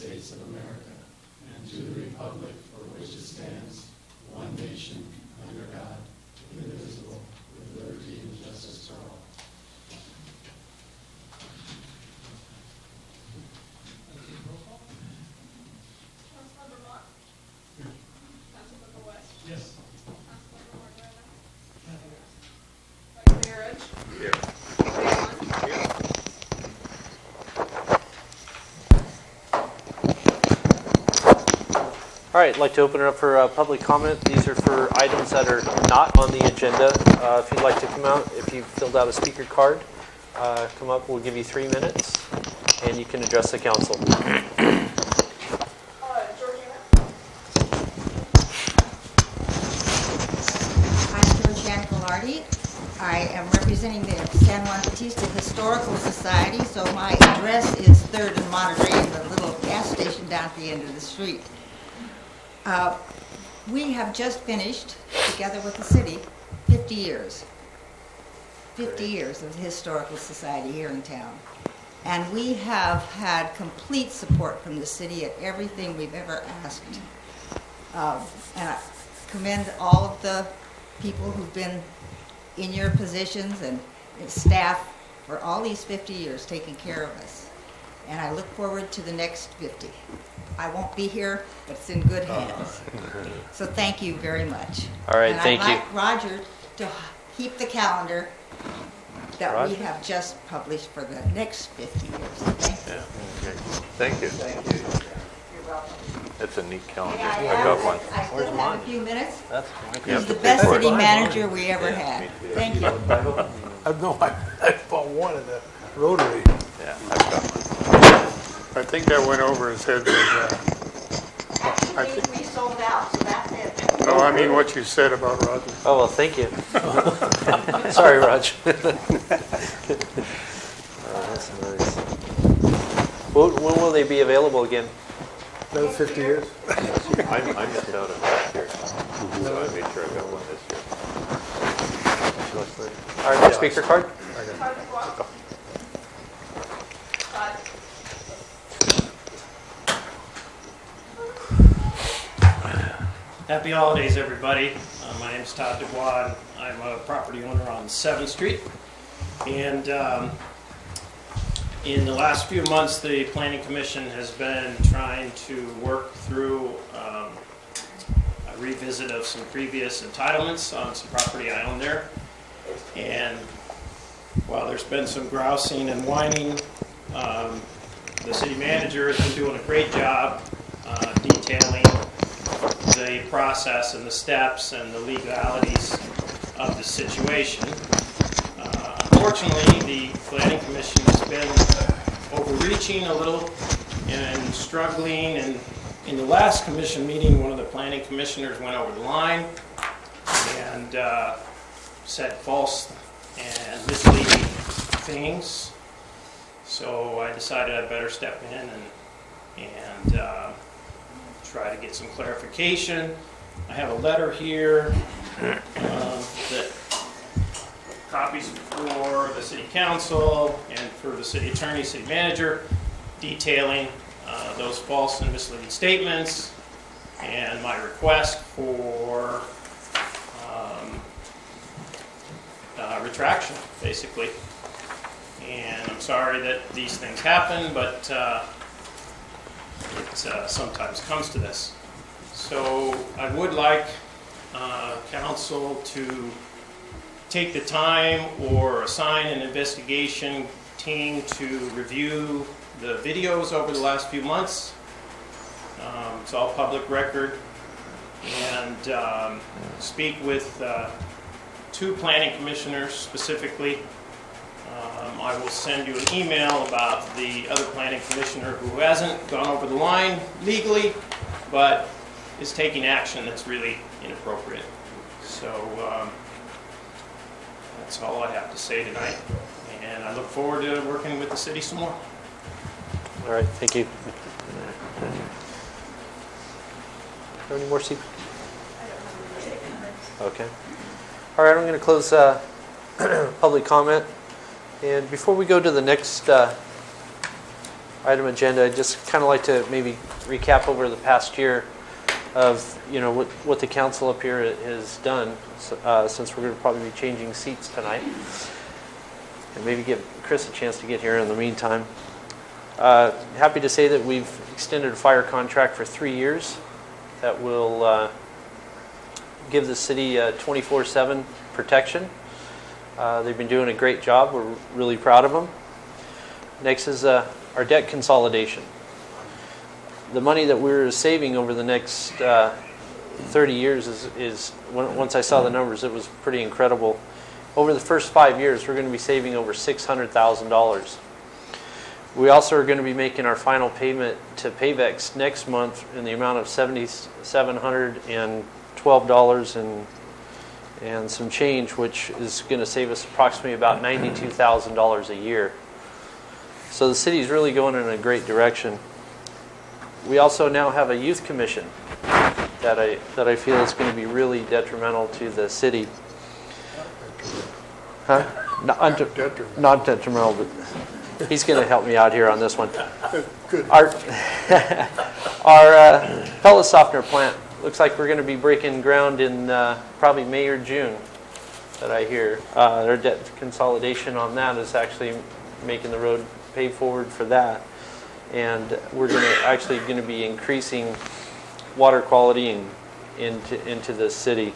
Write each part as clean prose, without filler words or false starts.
States of America and to the republic for which it stands, one nation, under God, indivisible, with liberty and justice for all. Councilmember Mock? Councilmember West? Yes. Councilmember Morgana? Vice Mayor Edge? Here. All right, I'd like to open it up for public comment. These are for items that are not on the agenda. If you'd like to come out, if you've filled out a speaker card, come up. We'll give you 3 minutes, and you can address the council. Georgina? I'm Georgiana Gallardi. I am representing the San Juan Bautista Historical Society, so my address is 3rd and Monterey, and the little gas station down at the end of the street. We have just finished, together with the city, 50 years. 50 years of the Historical Society here in town. And we have had complete support from the city at everything we've ever asked. And I commend all of the people who've been in your positions and staff for all these 50 years taking care of us. And I look forward to the next 50. I won't be here, but it's in good hands. So thank you very much. All right, and thank you. I'd like Roger to keep the calendar that Roger? we have just published for the next 50 years. Thank you. Yeah. Okay. Thank you. Thank you. You're welcome. That's a neat calendar. Yeah, I got one. I still Where's have mine? a few minutes. That's Yep. He's the best Before- city manager we ever Yeah, had. me too. Thank you. I bought one of the Rotary. Yeah, I've got one. I think that went over his head. Actually, we sold out, so that's it. No, I mean what you said about Roger. Oh, well, thank you. Sorry, Raj. That's nice. When will they be available again? Another 50 years. I missed out on last year, so I made sure I got one this year. All right, speaker card? Todd McGuire? Todd? Happy holidays, everybody. My name is Todd Dubois. I'm a property owner on 7th Street. And in the last few months, the Planning Commission has been trying to work through a revisit of some previous entitlements on some property I own there. And while there's been some grousing and whining, the city manager has been doing a great job detailing the process and the steps and the legalities of the situation. Unfortunately, the Planning Commission has been overreaching a little and struggling, and in the last commission meeting, one of the planning commissioners went over the line and said false and misleading things. So I decided I better step in and try to get some clarification. I have a letter here that copies for the city council and for the city attorney, city manager, detailing those false and misleading statements and my request for retraction, basically. And I'm sorry that these things happen, but it sometimes comes to this. So I would like council to take the time or assign an investigation team to review the videos over the last few months. It's all public record. And speak with 2 planning commissioners specifically. I will send you an email about the other planning commissioner who hasn't gone over the line legally, but is taking action that's really inappropriate. So that's all I have to say tonight, and I look forward to working with the city some more. All right, thank you. Are there any more speakers? Okay. All right, I'm going to close public comment. And before we go to the next item agenda, I'd just kind of like to maybe recap over the past year of, what the council up here has done, since we're going to probably be changing seats tonight. And maybe give Chris a chance to get here in the meantime. Happy to say that we've extended a fire contract for 3 years that will give the city 24/7 protection. They've been doing a great job. We're really proud of them. Next is our debt consolidation. The money that we're saving over the next 30 years is once I saw the numbers, it was pretty incredible. Over the first 5 years, we're going to be saving over $600,000. We also are going to be making our final payment to Payvex next month in the amount of $7,712 and some change, which is going to save us approximately about $92,000 a year. So the city's really going in a great direction. We also now have a youth commission that I feel is going to be really detrimental to the city. Huh? Not detrimental, but he's going to help me out here on this one. Good. Our pellet softener plant looks like we're going to be breaking ground in probably May or June, that I hear. Their debt consolidation on that is actually making the road pay forward for that. And we're actually going to be increasing water quality into the city.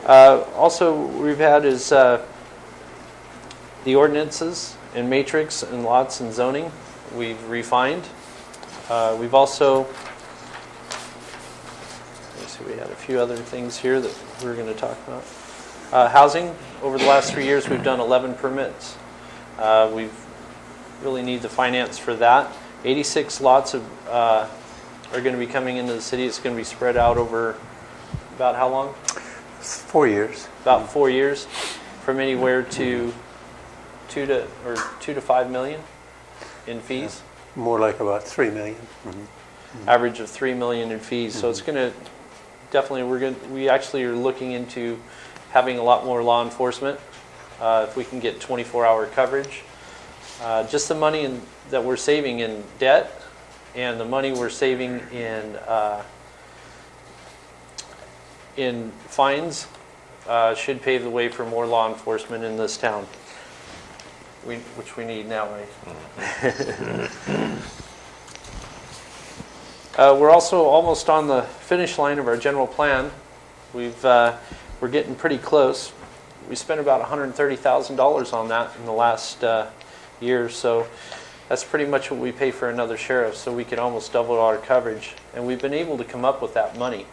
Also, we've had is the ordinances and matrix and lots and zoning. We've refined. We've also, let's see, we had a few other things here that we're going to talk about. Housing. Over the last 3 years, we've done 11 permits. We've really need the finance for that. 86 lots are going to be coming into the city. It's going to be spread out over about how long? 4 years. About 4 years, from anywhere to 2 to 5 million in fees. More like about 3 million. Average of 3 million in fees. So it's going to definitely, we actually are looking into having a lot more law enforcement if we can get 24-hour coverage. Just the money that we're saving in debt and the money we're saving in fines should pave the way for more law enforcement in this town, which we need now, right? We're also almost on the finish line of our general plan. We're getting pretty close. We spent about $130,000 on that in the last year, so that's pretty much what we pay for another sheriff, so we could almost double our coverage. And we've been able to come up with that money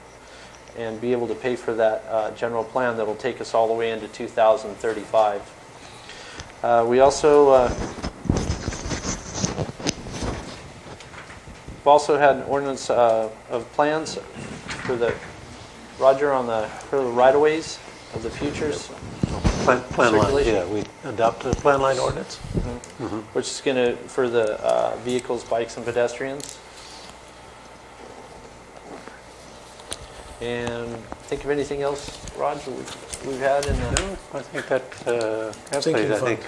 and be able to pay for that general plan that will take us all the way into 2035. We also we've also had an ordinance of plans for the for the right-of-ways of the futures. Plan line, yeah, we adopted a plan line ordinance. Which is going to, for the vehicles, bikes, and pedestrians. And think of anything else, Raj, we've had in the... No, I think that Sinking I think.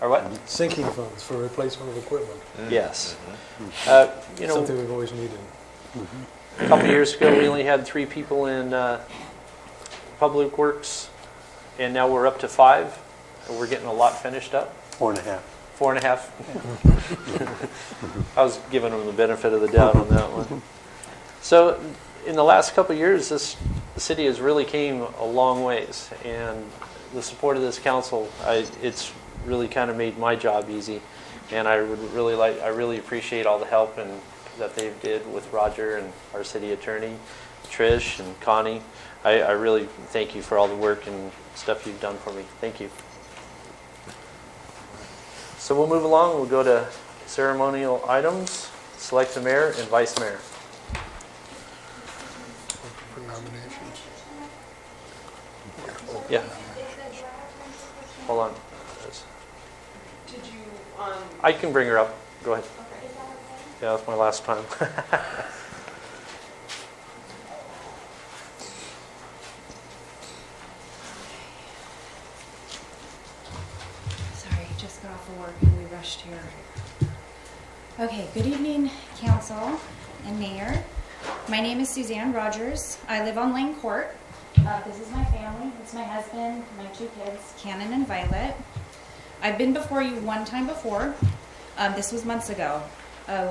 Or what? Sinking funds for replacement of equipment, Yes. something we've always needed. A couple years ago, we only had 3 people in Public Works, and now we're up to 5, and we're getting a lot finished up. 4.5. 4.5. I was giving them the benefit of the doubt on that one. So, in the last couple of years, the city has really came a long ways, and the support of this council, it's really kind of made my job easy, and I really appreciate all the help that they did with Roger and our city attorney, Trish and Connie. I really thank you for all the work and stuff you've done for me. Thank you. So we'll move along. We'll go to ceremonial items. Select the mayor and vice mayor. For nominations. Yeah. Hold on. Did you, I can bring her up. Go ahead. Yeah, that's my last time. Sorry, just got off of work and we rushed here. Okay, good evening, council and mayor. My name is Suzanne Rogers. I live on Lane Court. This is my family. It's my husband, my 2 kids, Cannon and Violet. I've been before you one time before. This was months ago.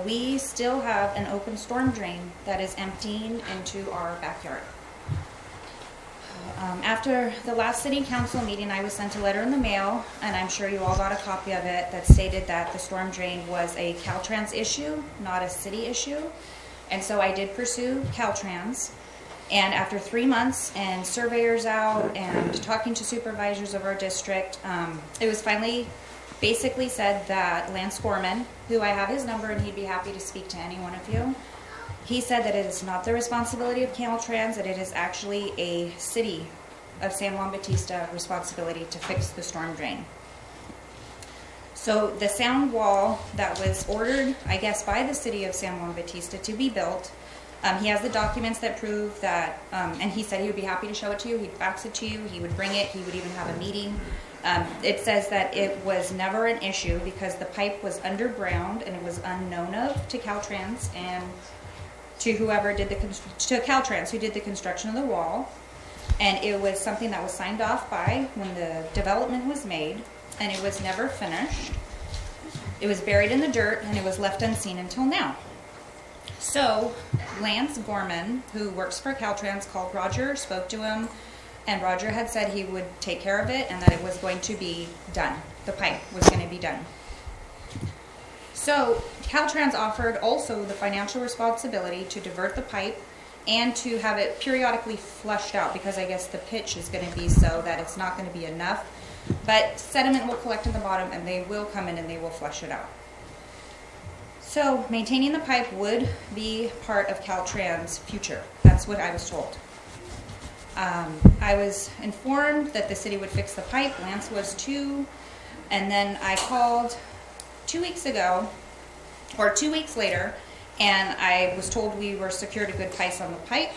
We still have an open storm drain that is emptying into our backyard. After the last city council meeting, I was sent a letter in the mail, and I'm sure you all got a copy of it, that stated that the storm drain was a Caltrans issue, not a city issue. And so I did pursue Caltrans. And after 3 months and surveyors out and talking to supervisors of our district, it was finally basically said that Lance Gorman, who I have his number and he'd be happy to speak to any one of you, he said that it is not the responsibility of Caltrans, that it is actually a city of San Juan Bautista responsibility to fix the storm drain. So the sound wall that was ordered, I guess, by the city of San Juan Bautista to be built, he has the documents that prove that, and he said he would be happy to show it to you, he'd fax it to you, he would bring it, he would even have a meeting. It says that it was never an issue because the pipe was underground and it was unknown of to Caltrans and to whoever did to Caltrans who did the construction of the wall. And it was something that was signed off by when the development was made, and it was never finished. It was buried in the dirt and it was left unseen until now. So Lance Gorman, who works for Caltrans, called Roger, spoke to him, and Roger had said he would take care of it and that it was going to be done. The pipe was going to be done. So Caltrans offered also the financial responsibility to divert the pipe and to have it periodically flushed out, because I guess the pitch is going to be so that it's not going to be enough. But sediment will collect at the bottom and they will come in and they will flush it out. So maintaining the pipe would be part of Caltrans' future. That's what I was told. I was informed that the city would fix the pipe. Lance was too. And then I called 2 weeks ago, or 2 weeks later, and I was told we were secured a good price on the pipe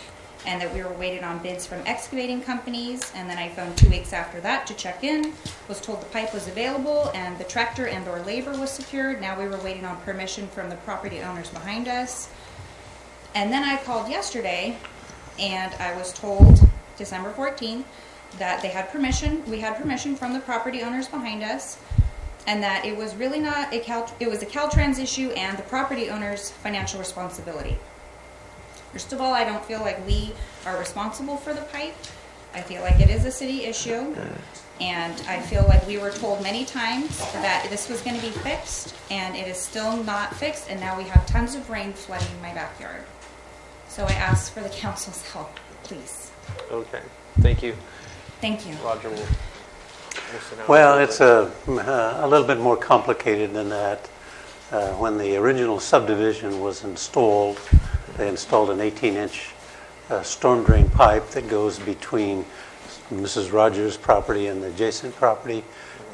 and that we were waiting on bids from excavating companies. And then I phoned 2 weeks after that to check in, was told the pipe was available and the tractor and or labor was secured. Now we were waiting on permission from the property owners behind us. And then I called yesterday and I was told December 14th that they had permission, we had permission from the property owners behind us, and that it was really not it was a Caltrans issue and the property owner's financial responsibility. First of all, I don't feel like we are responsible for the pipe. I feel like it is a city issue, and I feel like we were told many times that this was going to be fixed, and it is still not fixed, and now we have tons of rain flooding my backyard. So I ask for the council's help, please. Okay, thank you. Thank you. Roger will listen out. Well, it's a little bit more complicated than that. When the original subdivision was installed, they installed an 18-inch storm drain pipe that goes between Mrs. Rogers' property and the adjacent property,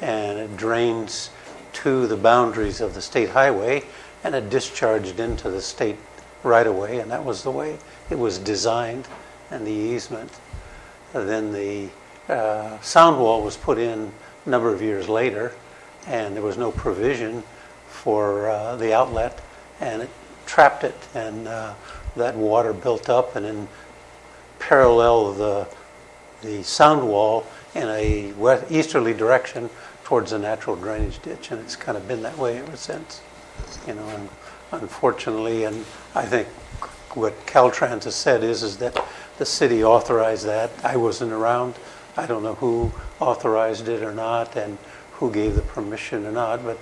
and it drains to the boundaries of the state highway, and it discharged into the state right-of-way, and that was the way it was designed, and the easement. Then the sound wall was put in a number of years later, and there was no provision for the outlet, and it trapped it, and that water built up and then parallel the sound wall in a easterly direction towards the natural drainage ditch, and it's kind of been that way ever since. And unfortunately, and I think what Caltrans has said is that the city authorized that. I wasn't around. I don't know who authorized it or not and who gave the permission or not, but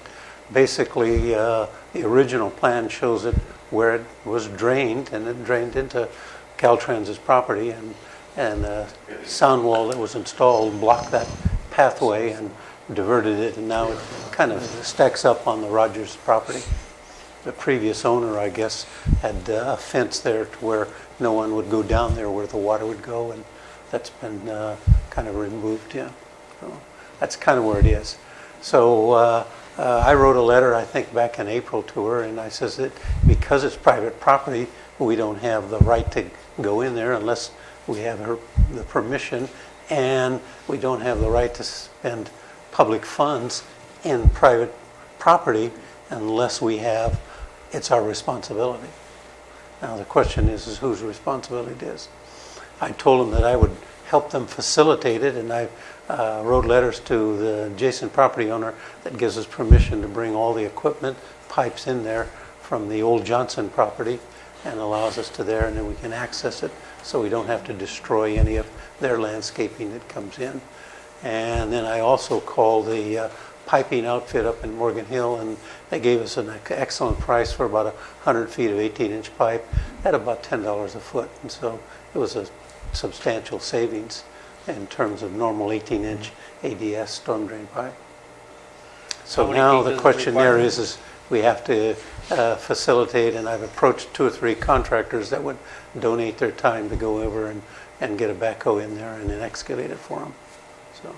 basically the original plan shows it where it was drained, and it drained into Caltrans' property, and the sound wall that was installed blocked that pathway and diverted it, and now it kind of stacks up on the Rogers property. The previous owner, I guess, had a fence there to where no one would go down there where the water would go, and that's been kind of removed, yeah. So that's kind of where it is. So I wrote a letter, I think, back in April to her, and I says that because it's private property, we don't have the right to go in there unless we have the permission, and we don't have the right to spend public funds in private property unless we have it's our responsibility. Now, the question is whose responsibility it is. I told them that I would help them facilitate it, and I wrote letters to the adjacent property owner that gives us permission to bring all the equipment, pipes in there from the old Johnson property, and allows us to there, and then we can access it so we don't have to destroy any of their landscaping that comes in. And then I also called the piping outfit up in Morgan Hill, and they gave us an excellent price for about 100 feet of 18-inch pipe at about $10 a foot. And so it was a substantial savings in terms of normal 18-inch ADS storm drain pipe. So How many now feet the does it question there require? is we have to facilitate, and I've approached 2 or 3 contractors that would donate their time to go over and get a backhoe in there and an excavator for them. So,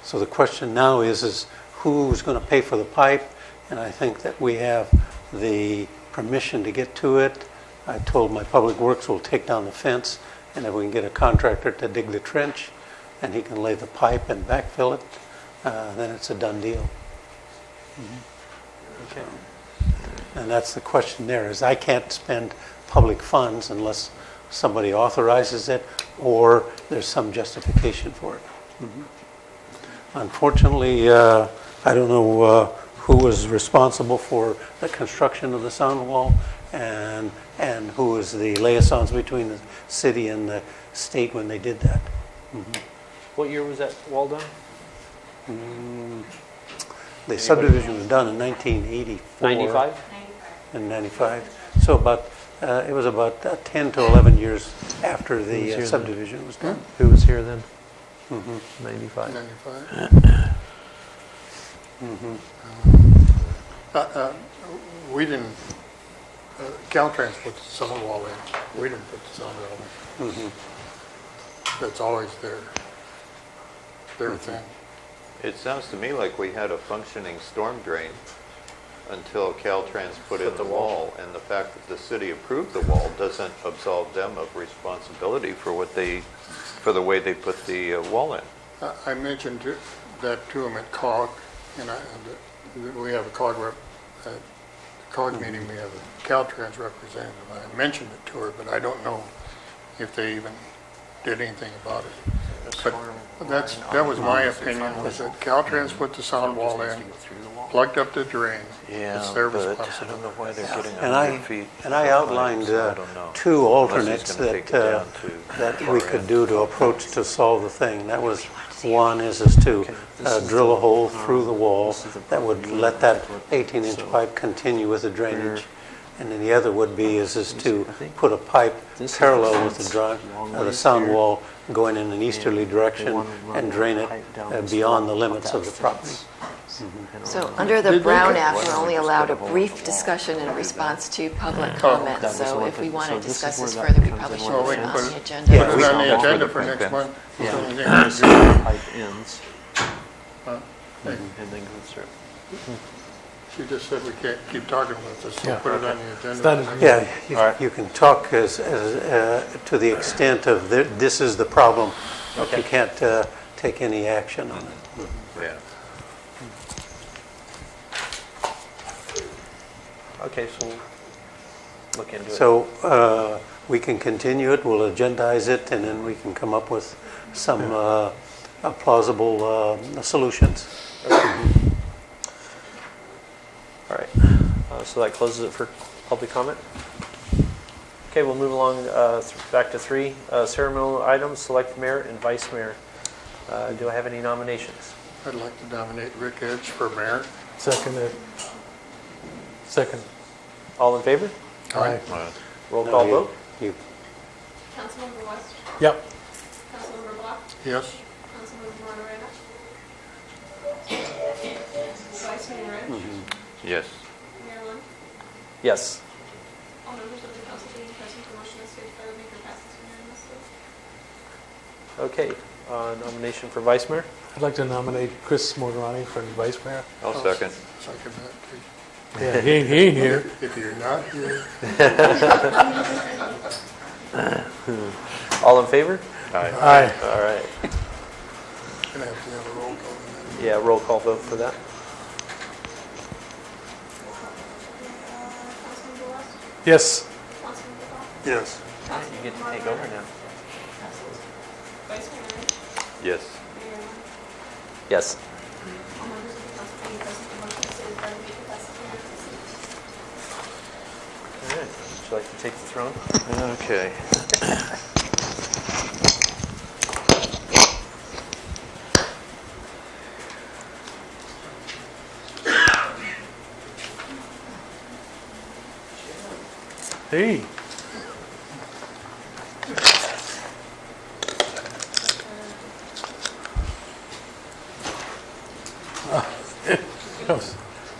so the question now is who's going to pay for the pipe? And I think that we have the permission to get to it. I told my public works will take down the fence, and if we can get a contractor to dig the trench and he can lay the pipe and backfill it, then it's a done deal. Okay. And that's the question there, is I can't spend public funds unless somebody authorizes it or there's some justification for it. Unfortunately, I don't know who was responsible for the construction of the sound wall and who was the liaisons between the city and the state when they did that. What year was that wall done? The subdivision was done in 1984. 95? In 95. So it was about 10 to 11 years after Who was the here then? subdivision was done. Who was here then? 95. 95. We didn't, Caltrans put the sound wall in. We didn't put the sound wall in. That's always their thing. It sounds to me like we had a functioning storm drain until Caltrans put in the wall, and the fact that the city approved the wall doesn't absolve them of responsibility for the way they put the wall in. I mentioned that to him at COG, and we have a COG rep, at the COG meeting, we have a Caltrans representative. I mentioned it to her, but I don't know if they even did anything about it. But that was my opinion, was that Caltrans put the sound wall in, plugged up the drain. It's their responsibility. I don't know why they're getting And 100 feet. I outlined So I don't know. 2 alternates Unless he's gonna take it down to that far we could end. do to approach to solve the thing. That was, one is to drill a hole through the wall that would let that 18-inch pipe continue with the drainage. And then the other would be is to put a pipe parallel with the sound wall going in an easterly direction and drain it beyond the limits of the property. So under the Brown Act, we're only allowed a brief discussion in response to public comment. So if we want to discuss this further, we probably should So put we it can on put the it agenda. Yeah, on the agenda for next month. Yeah. So we can do- Pipe ends Huh? Hey, and then goes through. She just said we can't keep talking about this, so put it on the agenda. Yeah, All right. you can talk to the extent of this is the problem, but you can't take any action on it. Yeah. Okay, so we'll look into it. So we can continue it, we'll agendize it, and then we can come up with some plausible solutions. All right, so that closes it for public comment. Okay, we'll move along back to 3 ceremonial items, select mayor and vice mayor. Do I have any nominations? I'd like to nominate Rick Edge for mayor. Second. All in favor? Aye. Roll call No, vote. you- Councilmember West, Yep. Councilmember Block, Yes? Councilmember Moreno, Vice Mayor Rich, Yes. Mayor Lund, Yes. all members of the council being present, the motion is stated by the maker passes unanimously. Okay, nomination for vice mayor. I'd like to nominate Chris Morgarani for vice mayor. I'll second. Second that, too. Yeah, he ain't here. If you're not here, All in favor? Aye. Aye. All right. gonna have to have a roll call on that. Yeah, roll call vote for that. Yes. Councilmember Bach, Yes. You get to take over now. Vice Mayor Rich, Yes. Mayor Allen. Yes. All members of the council being present, the motion is stated by the capacity of the seat. All right. Would you like to take the throne? Okay. Hey.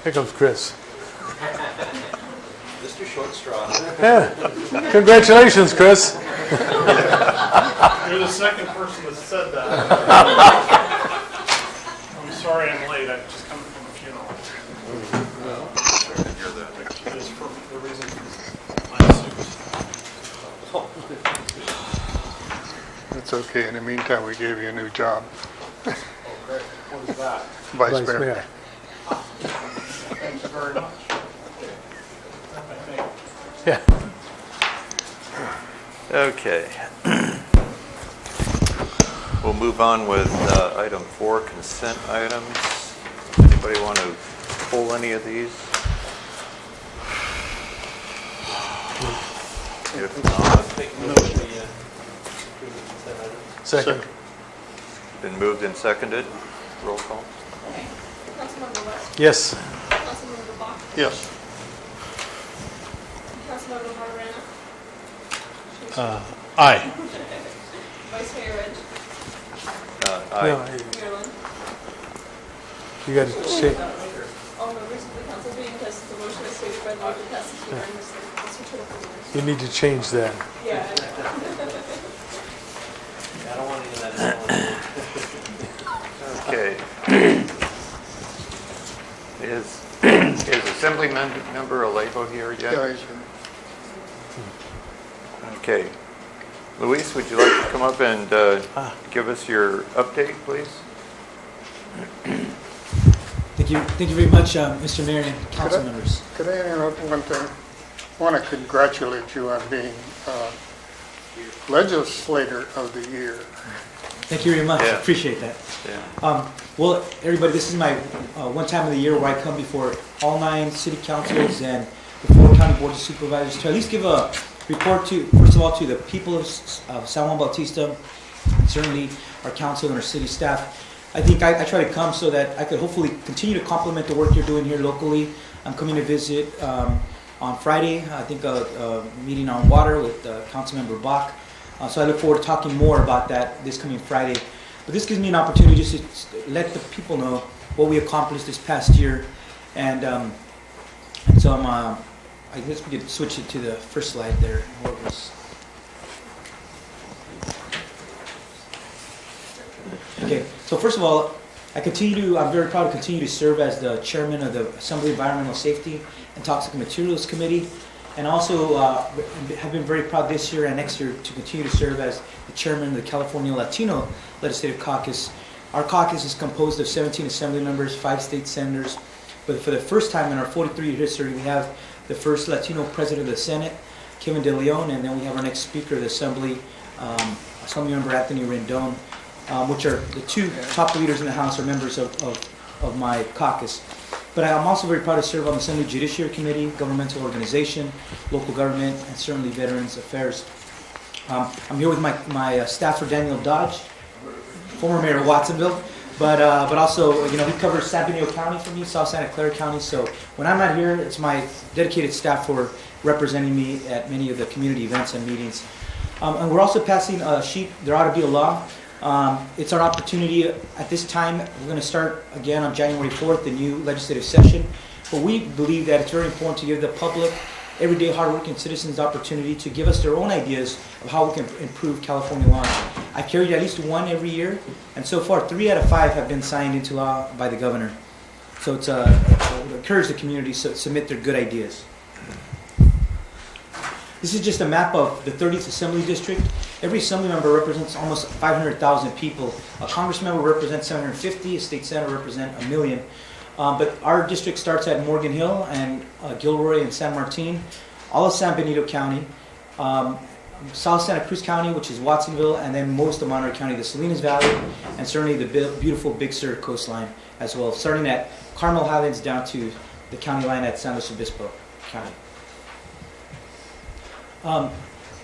Here comes Chris. Mr. Short Straw. Yeah. Congratulations, Chris. You're the second person that said that. I'm sorry I'm late. I'm just coming from a funeral. It's for the reason my suit. It's okay. In the meantime, we gave you a new job, Okay, what is that? Vice Mayor. Thank you very much. I think. Yeah. Okay. We'll move on with item 4, consent items. Anybody want to pull any of these? If not, Make a motion to approve the consent items. Second. been moved and seconded. Roll call. Councilmember West, Yes. Councilmember Bach, Yes. Councilmember Martirena, Aye. Vice Mayor Rich, Aye. No, Mayor Lynn. you got to say, All members of the council being present, the motion is stated by the vote that passes unanimously. Mr. Triplett. you need to change that. Yeah. I don't want any of that. Okay. Is Assemblyman-member Alebo here yet? Yeah, he's- Okay. Luis, would you like to come up and give us your update, please? Thank you very much, Mr. Mayor and council Could I- members. Could I interrupt one thing? I want to congratulate you on being Legislator of the Year. Thank you very much. Yeah. Appreciate that. Yeah. Well, everybody, this is my one time of the year where I come before all 9 city councils and the 4 county boards of supervisors to at least give a report to, first of all, to the people of San Juan Bautista, and certainly our council and our city staff. I think I try to come so that I could hopefully continue to complement the work you're doing here locally. I'm coming to visit on Friday, I think a meeting on water with Councilmember Bach. So I look forward to talking more about that this coming Friday. But this gives me an opportunity just to let the people know what we accomplished this past year. And so I guess we could switch it to the first slide there. What was... Okay, so first of all, I'm very proud to continue to serve as the chairman of the Assembly Environmental Safety and Toxic Materials Committee. And also have been very proud this year and next year to continue to serve as the chairman of the California Latino Legislative Caucus. Our caucus is composed of 17 assembly members, 5 state senators. But for the first time in our 43-year history, we have the first Latino president of the Senate, Kevin De Leon, and then we have our next speaker of the Assembly, Assemblymember Anthony Rendon, which are the 2 top leaders in the House or members of my caucus. But I'm also very proud to serve on the Assembly Judiciary Committee, Governmental Organization, Local Government, and certainly Veterans Affairs. I'm here with my staffer, Daniel Dodge, former mayor of Watsonville, but also, he covers San Benito County for me, South Santa Clara County. So when I'm not here, it's my dedicated staff for representing me at many of the community events and meetings. And we're also passing a sheet, There Ought to Be a Law. It's our opportunity at this time. We're going to start again on January 4th, the new legislative session. But we believe that it's very important to give the public, everyday hardworking citizens, the opportunity to give us their own ideas of how we can improve California laws. I've carried at least 1 every year, and so far 3 out of 5 have been signed into law by the governor. So it's encourage the community to submit their good ideas. This is just a map of the 30th Assembly District. Every Assembly member represents almost 500,000 people. A Congressman will represent 750, a State Senator represent 1 million. But our district starts at Morgan Hill and Gilroy and San Martin. all of San Benito County, South Santa Cruz County, which is Watsonville, and then most of Monterey County, the Salinas Valley, and certainly the beautiful Big Sur coastline as well, starting at Carmel Highlands down to the county line at San Luis Obispo County.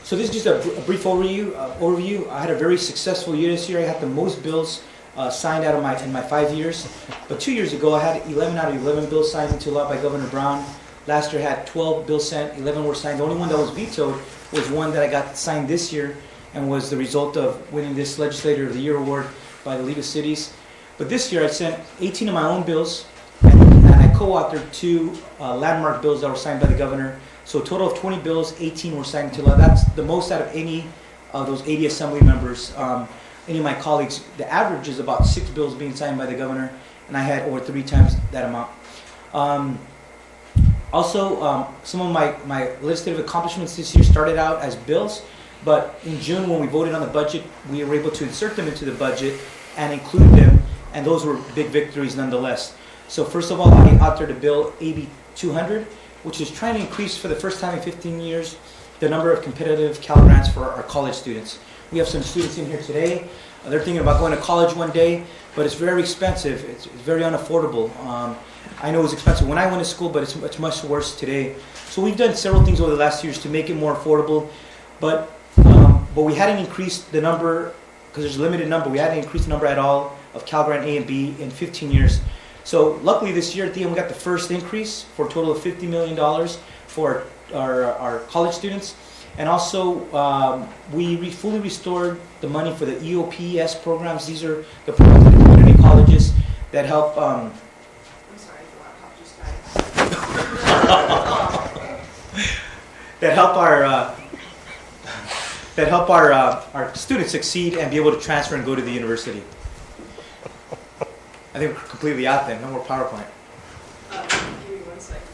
So this is just a brief overview. I had a very successful year this year. I had the most bills signed out of in my 5 years. But 2 years ago, I had 11 out of 11 bills signed into law by Governor Brown. Last year, I had 12 bills sent, 11 were signed. The only one that was vetoed was one that I got signed this year and was the result of winning this Legislator of the Year award by the League of Cities. But this year, I sent 18 of my own bills, and I co-authored 2 landmark bills that were signed by the governor. So a total of 20 bills, 18 were signed into law. That's the most out of any of those 80 assembly members. Any of my colleagues, the average is about 6 bills being signed by the governor, and I had over 3 times that amount. Some of my legislative accomplishments this year started out as bills, but in June when we voted on the budget, we were able to insert them into the budget and include them, and those were big victories nonetheless. So first of all, I authored a bill, AB 200, which is trying to increase for the first time in 15 years the number of competitive Cal Grants for our college students. We have some students in here today. They're thinking about going to college one day, but it's very expensive. It's very unaffordable. I know it was expensive when I went to school, but it's much worse today. So we've done several things over the last years to make it more affordable, but we hadn't increased the number, because there's a limited number, we hadn't increased the number at all of Cal Grant A and B in 15 years. So luckily this year at the end we got the first increase for a total of $50 million for our college students. And also we fully restored the money for the EOPS programs. These are the programs at community colleges that help... I'm sorry, the laptop just died. that help our students succeed and be able to transfer and go to the university. I think we're completely out then. No more PowerPoint. Give me 1 second.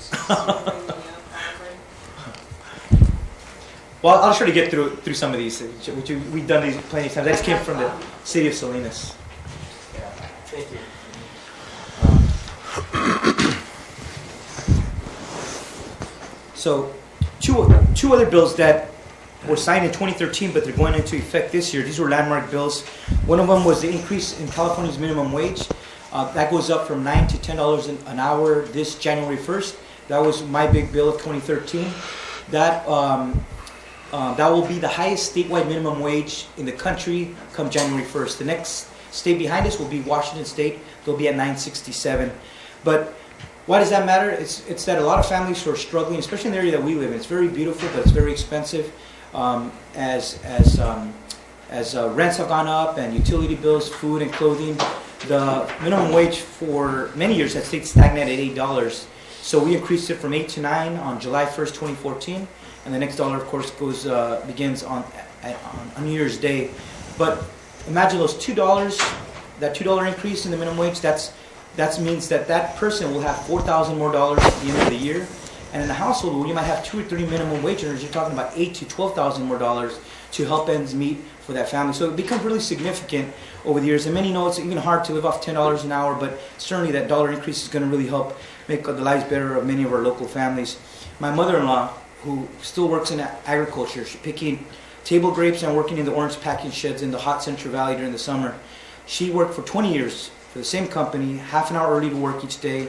Well, I'll try to get through some of these. We've done these plenty of times. I just came from the city of Salinas. Yeah, thank you. So, two other bills that were signed in 2013, but they're going into effect this year. These were landmark bills. One of them was the increase in California's minimum wage. That goes up from $9 to $10 an hour this January 1st. That was my big bill of 2013. That will be the highest statewide minimum wage in the country come January 1st. The next state behind us will be Washington State. They'll be at $9.67. But why does that matter? It's that a lot of families who are struggling, especially in the area that we live in, it's very beautiful, but it's very expensive. As rents have gone up and utility bills, food and clothing, the minimum wage for many years has stayed stagnant at $8. So we increased it from 8 to 9 on July 1st, 2014. And the next dollar, of course, begins on New Year's Day. But imagine those $2, that $2 increase in the minimum wage, that means that person will have $4,000 more at the end of the year. And in a household where you might have 2 or 3 minimum wage earners, you're talking about $8,000 to $12,000 more to help ends meet for that family. So it becomes really significant over the years. And many know it's even hard to live off $10 an hour, but certainly that dollar increase is going to really help make the lives better of many of our local families. My mother-in-law, who still works in agriculture, she's picking table grapes and working in the orange packing sheds in the hot Central Valley during the summer. She worked for 20 years for the same company, half an hour early to work each day,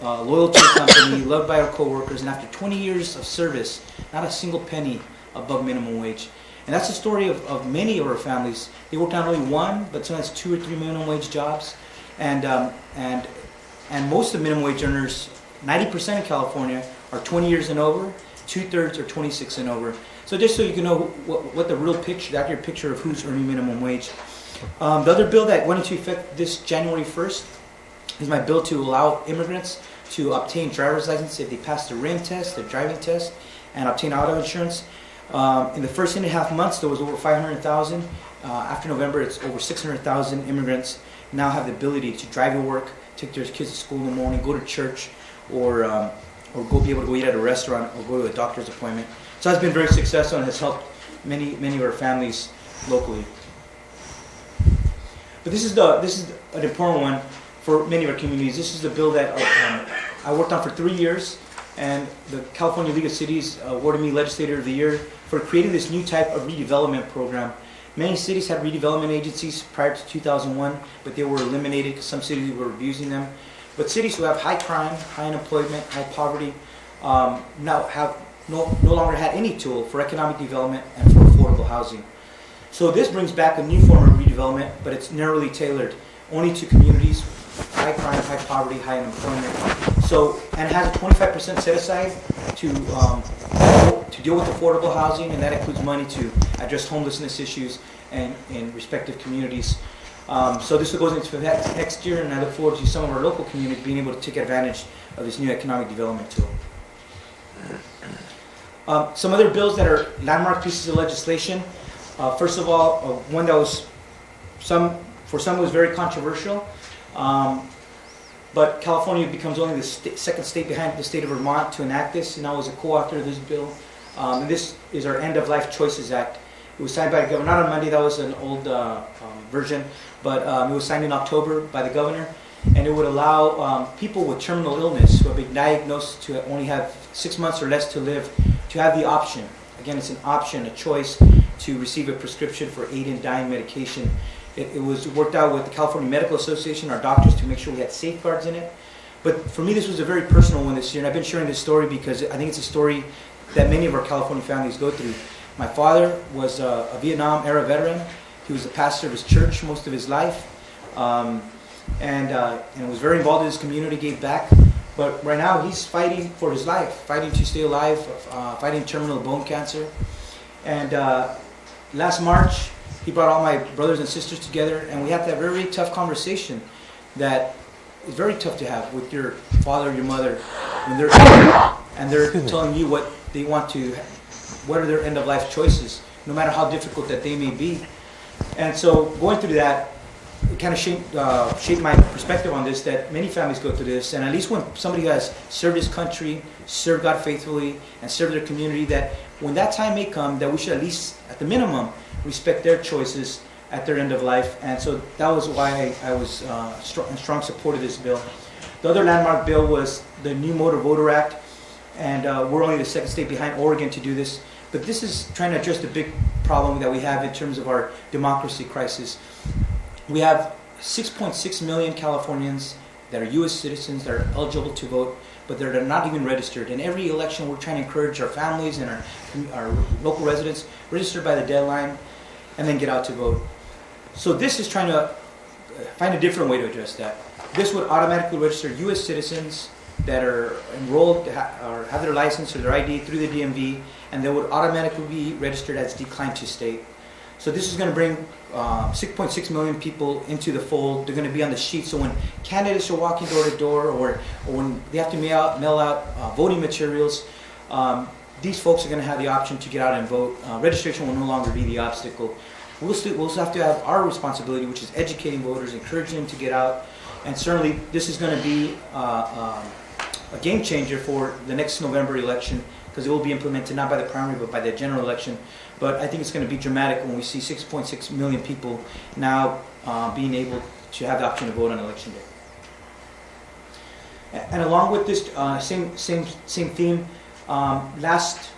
loyal to the company, loved by her coworkers, and after 20 years of service, not a single penny above minimum wage. And that's the story of many of our families. They work not only one, but sometimes 2 or 3 minimum wage jobs. And most of the minimum wage earners, 90% in California, are 20 years and over. 2/3 are 26 and over. So just so you can know what the real picture, the accurate picture of who's earning minimum wage. The other bill that went into effect this January 1st is my bill to allow immigrants to obtain driver's license if they pass the RIN test, the driving test, and obtain auto insurance. In the first 8.5 months, there was over 500,000. After November, it's over 600,000 immigrants now have the ability to drive to work, take their kids to school in the morning, go to church, or be able to go eat at a restaurant or go to a doctor's appointment. So that's been very successful and has helped many of our families locally. But this is an important one for many of our communities. This is the bill that I worked on for 3 years. and the California League of Cities awarded me Legislator of the Year for creating this new type of redevelopment program. Many cities had redevelopment agencies prior to 2001, but they were eliminated because some cities were abusing them. But cities who have high crime, high unemployment, high poverty, now have no longer had any tool for economic development and for affordable housing. So this brings back a new form of redevelopment, but it's narrowly tailored only to communities, high crime, high poverty, high unemployment. So, and it has a 25% set aside to deal with affordable housing, and that includes money to address homelessness issues and in respective communities. So this goes into next year, and I look forward to some of our local communities being able to take advantage of this new economic development tool. Some other bills that are landmark pieces of legislation. First of all, one that was for some was very controversial, but California becomes only the second state behind the state of Vermont to enact this, and I was a co-author of this bill. And this is our End of Life Choices Act. It was signed by the governor, not on Monday, that was an old version, but it was signed in October by the governor, and it would allow people with terminal illness who have been diagnosed to only have 6 months or less to live to have the option, again it's an option, a choice, to receive a prescription for aid in dying medication. It was worked out with the California Medical Association, our doctors, to make sure we had safeguards in it. But for me, this was a very personal one this year, and I've been sharing this story because I think it's a story that many of our California families go through. My father was a Vietnam-era veteran. He was the pastor of his church most of his life, and was very involved in his community, gave back. But right now, he's fighting for his life, fighting to stay alive, fighting terminal bone cancer. And last March, he brought all my brothers and sisters together, and we had that very tough conversation that is very tough to have with your father, your mother, when they're telling you what they want to, what are their end-of-life choices, no matter how difficult that they may be. And so going through that, it kind of shaped my perspective on this, that many families go through this, and at least when somebody has served his country, served God faithfully, and served their community, that when that time may come, that we should at least, at the minimum, respect their choices at their end of life. And so that was why I was in strong support of this bill. The other landmark bill was the new Motor Voter Act, and we're only the second state behind Oregon to do this. But this is trying to address the big problem that we have in terms of our democracy crisis. We have 6.6 million Californians that are U.S. citizens that are eligible to vote, but they're not even registered. In every election, we're trying to encourage our families and our local residents register by the deadline and then get out to vote. So this is trying to find a different way to address that. This would automatically register U.S. citizens that are enrolled or have their license or their ID through the DMV, and they would automatically be registered as declined to state. So this is going to bring 6.6 million people into the fold. They're going to be on the sheet. So when candidates are walking door to door, or when they have to mail out voting materials, these folks are going to have the option to get out and vote. Registration will no longer be the obstacle. We'll also have to have our responsibility, which is educating voters, encouraging them to get out. And certainly this is going to be a game changer for the next November election, because it will be implemented not by the primary but by the general election. But I think it's going to be dramatic when we see 6.6 million people now being able to have the option to vote on election day. And along with this same theme, last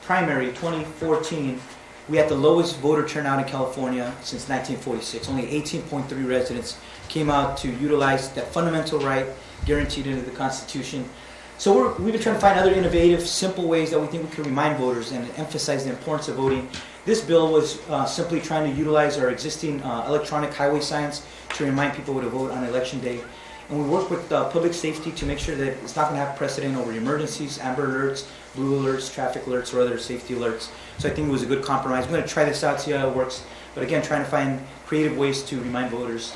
primary, 2014, we had the lowest voter turnout in California since 1946. Only 18.3 residents came out to utilize that fundamental right guaranteed under the Constitution. So we've been trying to find other innovative, simple ways that we think we can remind voters and emphasize the importance of voting. This bill was simply trying to utilize our existing electronic highway signs to remind people to vote on election day. And we work with public safety to make sure that it's not going to have precedent over emergencies, amber alerts, blue alerts, traffic alerts, or other safety alerts. So I think it was a good compromise. I'm going to try this out, see how it works. But again, trying to find creative ways to remind voters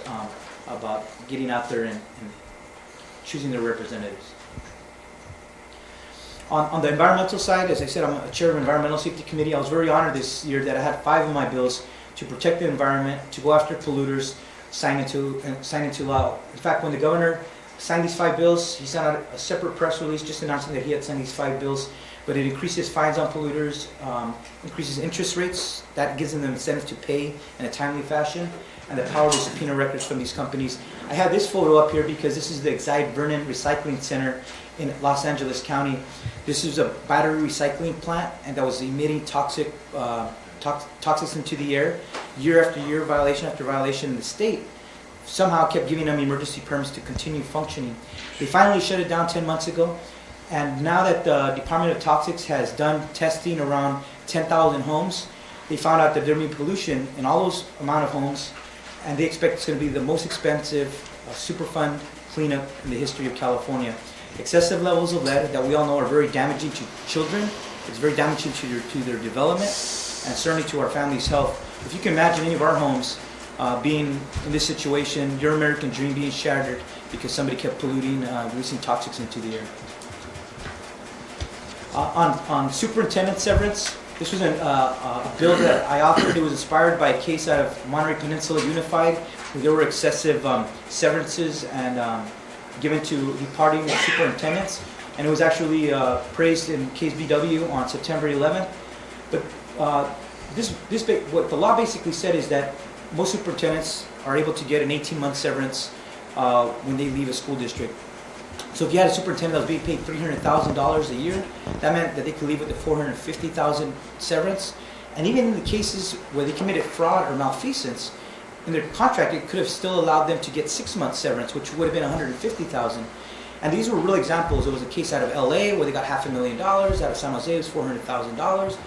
about getting out there and choosing their representatives. On the environmental side, as I said, I'm a chair of the Environmental Safety Committee. I was very honored this year that I had 5 of my bills to protect the environment, to go after polluters, signed into law. In fact, when the governor signed these 5 bills, he sent out a separate press release just announcing that he had signed these 5 bills. But it increases fines on polluters, increases interest rates. That gives them the incentive to pay in a timely fashion, and the power to subpoena records from these companies. I have this photo up here because this is the Exide Vernon Recycling Center in Los Angeles County. This is a battery recycling plant, and that was emitting toxics into the air. Year after year, violation after violation, the state somehow kept giving them emergency permits to continue functioning. They finally shut it down 10 months ago, and now that the Department of Toxics has done testing around 10,000 homes, they found out that there may be pollution in all those amount of homes, and they expect it's going to be the most expensive Superfund cleanup in the history of California. Excessive levels of lead that we all know are very damaging to children. It's very damaging to their development, and certainly to our family's health. If you can imagine any of our homes being in this situation, your American dream being shattered because somebody kept polluting, releasing toxics into the air. On superintendent severance, this was a bill that I authored. It was inspired by a case out of Monterey Peninsula Unified, where there were excessive severances and given to departing superintendents, and it was actually praised in KSBW on September 11th. But what the law basically said is that most superintendents are able to get an 18-month severance when they leave a school district. So if you had a superintendent that was being paid $300,000 a year, that meant that they could leave with a $450,000 severance. And even in the cases where they committed fraud or malfeasance, in their contract, it could have still allowed them to get 6 months severance, which would have been $150,000. And these were real examples. There was a case out of LA where they got $500,000. Out of San Jose, it was $400,000.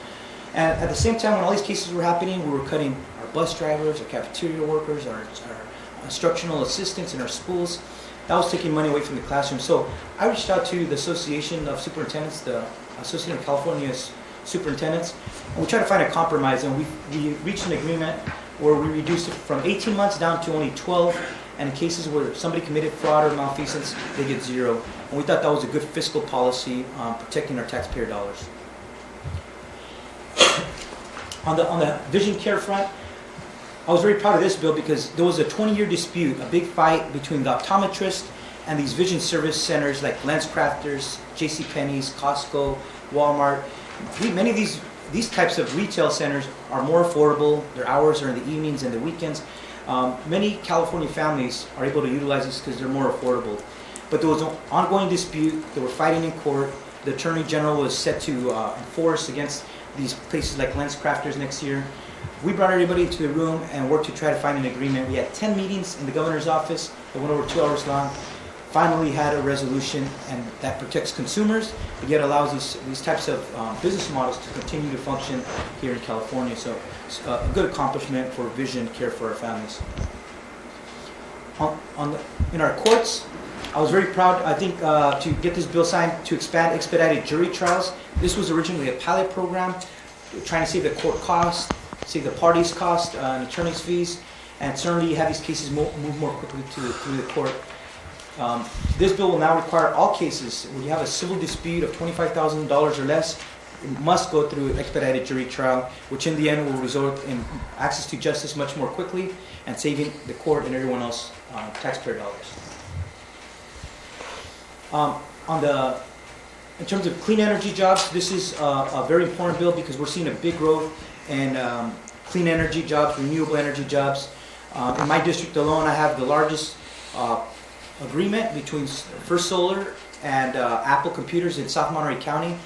And at the same time, when all these cases were happening, we were cutting our bus drivers, our cafeteria workers, our instructional assistants in our schools. That was taking money away from the classroom. So I reached out to the Association of Superintendents, the Association of California Superintendents, and we tried to find a compromise. And we reached an agreement where we reduced it from 18 months down to only 12. And in cases where somebody committed fraud or malfeasance, they get 0. And we thought that was a good fiscal policy protecting our taxpayer dollars. On the vision care front, I was very proud of this bill because there was a 20-year dispute, a big fight between the optometrist and these vision service centers like LensCrafters, JCPenney's, Costco, Walmart. Many of these types of retail centers are more affordable. Their hours are in the evenings and the weekends. Many California families are able to utilize this because they're more affordable. But there was an ongoing dispute. They were fighting in court. The Attorney General was set to enforce against these places like LensCrafters next year. We brought everybody into the room and worked to try to find an agreement. We had 10 meetings in the governor's office that went over 2 hours long. Finally had a resolution, and that protects consumers, but yet allows these types of business models to continue to function here in California. So it's a good accomplishment for vision care for our families. In our courts, I was very proud, I think, to get this bill signed to expand expedited jury trials. This was originally a pilot program, trying to save the court costs, save the parties' costs and attorneys' fees, and certainly have these cases move more quickly through the court. This bill will now require all cases where you have a civil dispute of $25,000 or less, it must go through expedited jury trial, which in the end will result in access to justice much more quickly and saving the court and everyone else taxpayer dollars. In terms of clean energy jobs, this is a very important bill because we're seeing a big growth in clean energy jobs, renewable energy jobs. In my district alone, I have the largest agreement between First Solar and Apple Computers in South Monterey County.